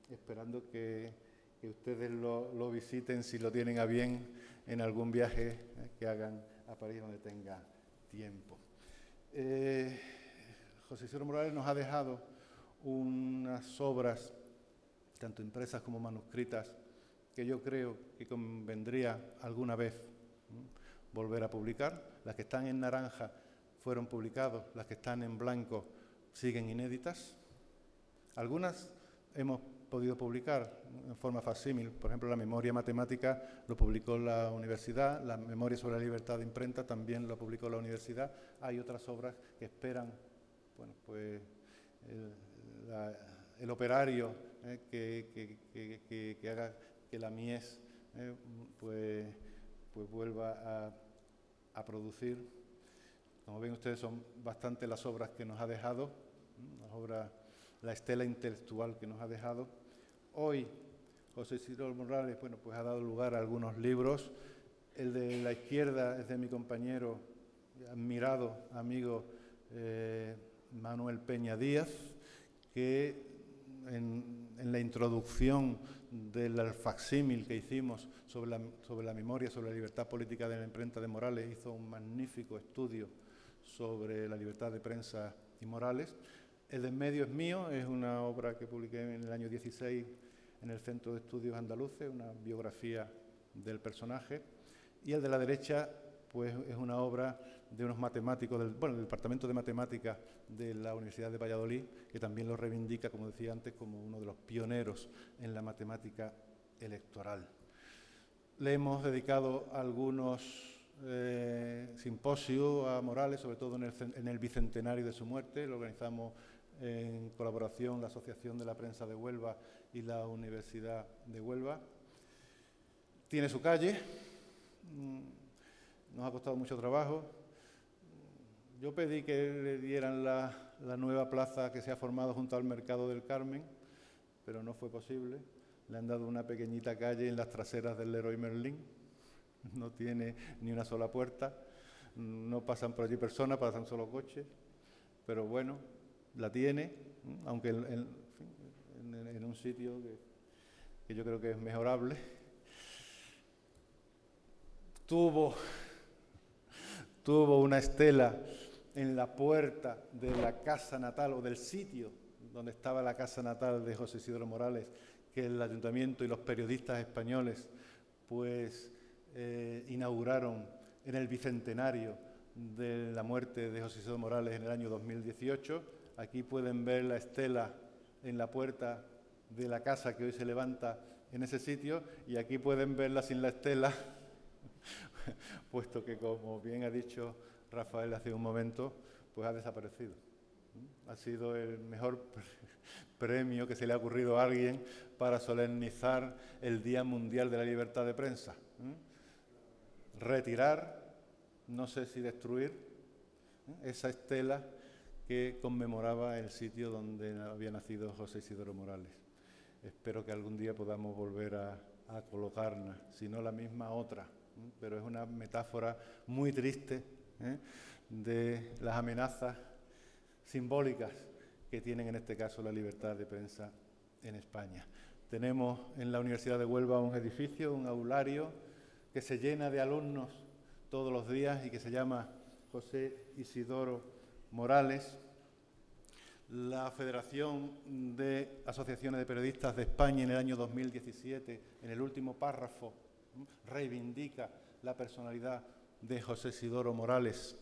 esperando que ustedes lo visiten, si lo tienen a bien, en algún viaje que hagan a París donde tenga tiempo. José Isidoro Morales nos ha dejado unas obras, tanto impresas como manuscritas, que yo creo que convendría alguna vez volver a publicar. Las que están en naranja fueron publicadas, las que están en blanco siguen inéditas. Algunas hemos podido publicar en forma facsímil, por ejemplo, la Memoria Matemática lo publicó la universidad, la Memoria sobre la Libertad de Imprenta también lo publicó la universidad. Hay otras obras que esperan, bueno, pues el operario que haga que la Mies pues vuelva a producir. Como ven ustedes, son bastante las obras que nos ha dejado, la estela intelectual que nos ha dejado. Hoy, José Isidoro Morales, bueno, pues ha dado lugar a algunos libros. El de la izquierda es de mi compañero, admirado amigo Manuel Peña Díaz, que en la introducción del facsímil que hicimos sobre la memoria, sobre la libertad política de la imprenta de Morales, hizo un magnífico estudio sobre la libertad de prensa y Morales. El de en medio es mío, es una obra que publiqué en el año 16 en el Centro de Estudios Andaluces, una biografía del personaje. Y el de la derecha, pues es una obra de unos matemáticos del Departamento de Matemáticas de la Universidad de Valladolid, que también lo reivindica, como decía antes, como uno de los pioneros en la matemática electoral. Le hemos dedicado algunos simposios a Morales, sobre todo en el bicentenario de su muerte. Lo organizamos en colaboración la Asociación de la Prensa de Huelva y la Universidad de Huelva. Tiene su calle, nos ha costado mucho trabajo. Yo pedí que le dieran la nueva plaza que se ha formado junto al Mercado del Carmen, pero no fue posible. Le han dado una pequeñita calle en las traseras del Leroy Merlin. No tiene ni una sola puerta, no pasan por allí personas, pasan solo coches, pero bueno, la tiene, aunque en un sitio que yo creo que es mejorable. Tuvo una estela en la puerta de la casa natal o del sitio donde estaba la casa natal de José Isidoro Morales, que el ayuntamiento y los periodistas españoles pues inauguraron en el bicentenario de la muerte de José Isidoro Morales en el año 2018. Aquí pueden ver la estela en la puerta de la casa que hoy se levanta en ese sitio, y aquí pueden verla sin la estela, puesto que, como bien ha dicho Rafael hace un momento, pues ha desaparecido. Ha sido el mejor premio que se le ha ocurrido a alguien para solemnizar el Día Mundial de la Libertad de Prensa. Retirar, no sé si destruir, esa estela que conmemoraba el sitio donde había nacido José Isidoro Morales. Espero que algún día podamos volver a colocarla, si no la misma, otra, pero es una metáfora muy triste de las amenazas simbólicas que tienen en este caso la libertad de prensa en España. Tenemos en la Universidad de Huelva un edificio, un aulario, que se llena de alumnos todos los días y que se llama José Isidoro Morales. La Federación de Asociaciones de Periodistas de España en el año 2017, en el último párrafo, reivindica la personalidad de José Isidoro Morales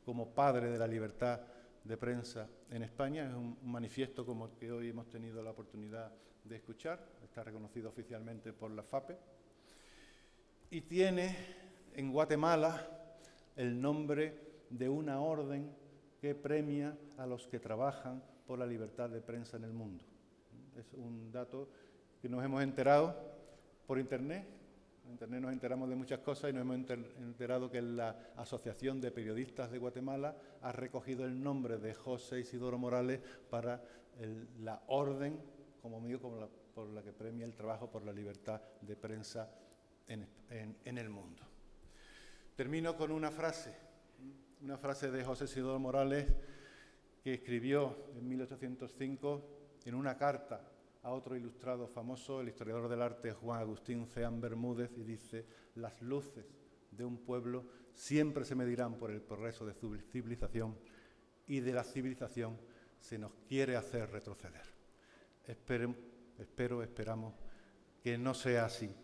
como padre de la libertad de prensa en España. Es un manifiesto como el que hoy hemos tenido la oportunidad de escuchar, está reconocido oficialmente por la FAPE y tiene en Guatemala el nombre de una orden que premia a los que trabajan por la libertad de prensa en el mundo. Es un dato que nos hemos enterado por Internet. En Internet nos enteramos de muchas cosas y nos hemos enterado que la Asociación de Periodistas de Guatemala ha recogido el nombre de José Isidoro Morales para la orden, como mío, por la que premia el trabajo por la libertad de prensa en el mundo. Termino con una frase de José Isidoro Morales que escribió en 1805 en una carta a otro ilustrado famoso, el historiador del arte Juan Agustín Ceán Bermúdez, y dice: las luces de un pueblo siempre se medirán por el progreso de su civilización, y de la civilización se nos quiere hacer retroceder. Esperamos que no sea así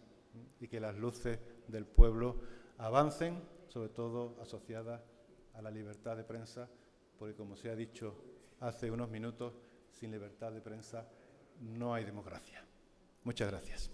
y que las luces del pueblo avancen, sobre todo asociadas a la libertad de prensa, porque, como se ha dicho hace unos minutos, sin libertad de prensa no hay democracia. Muchas gracias.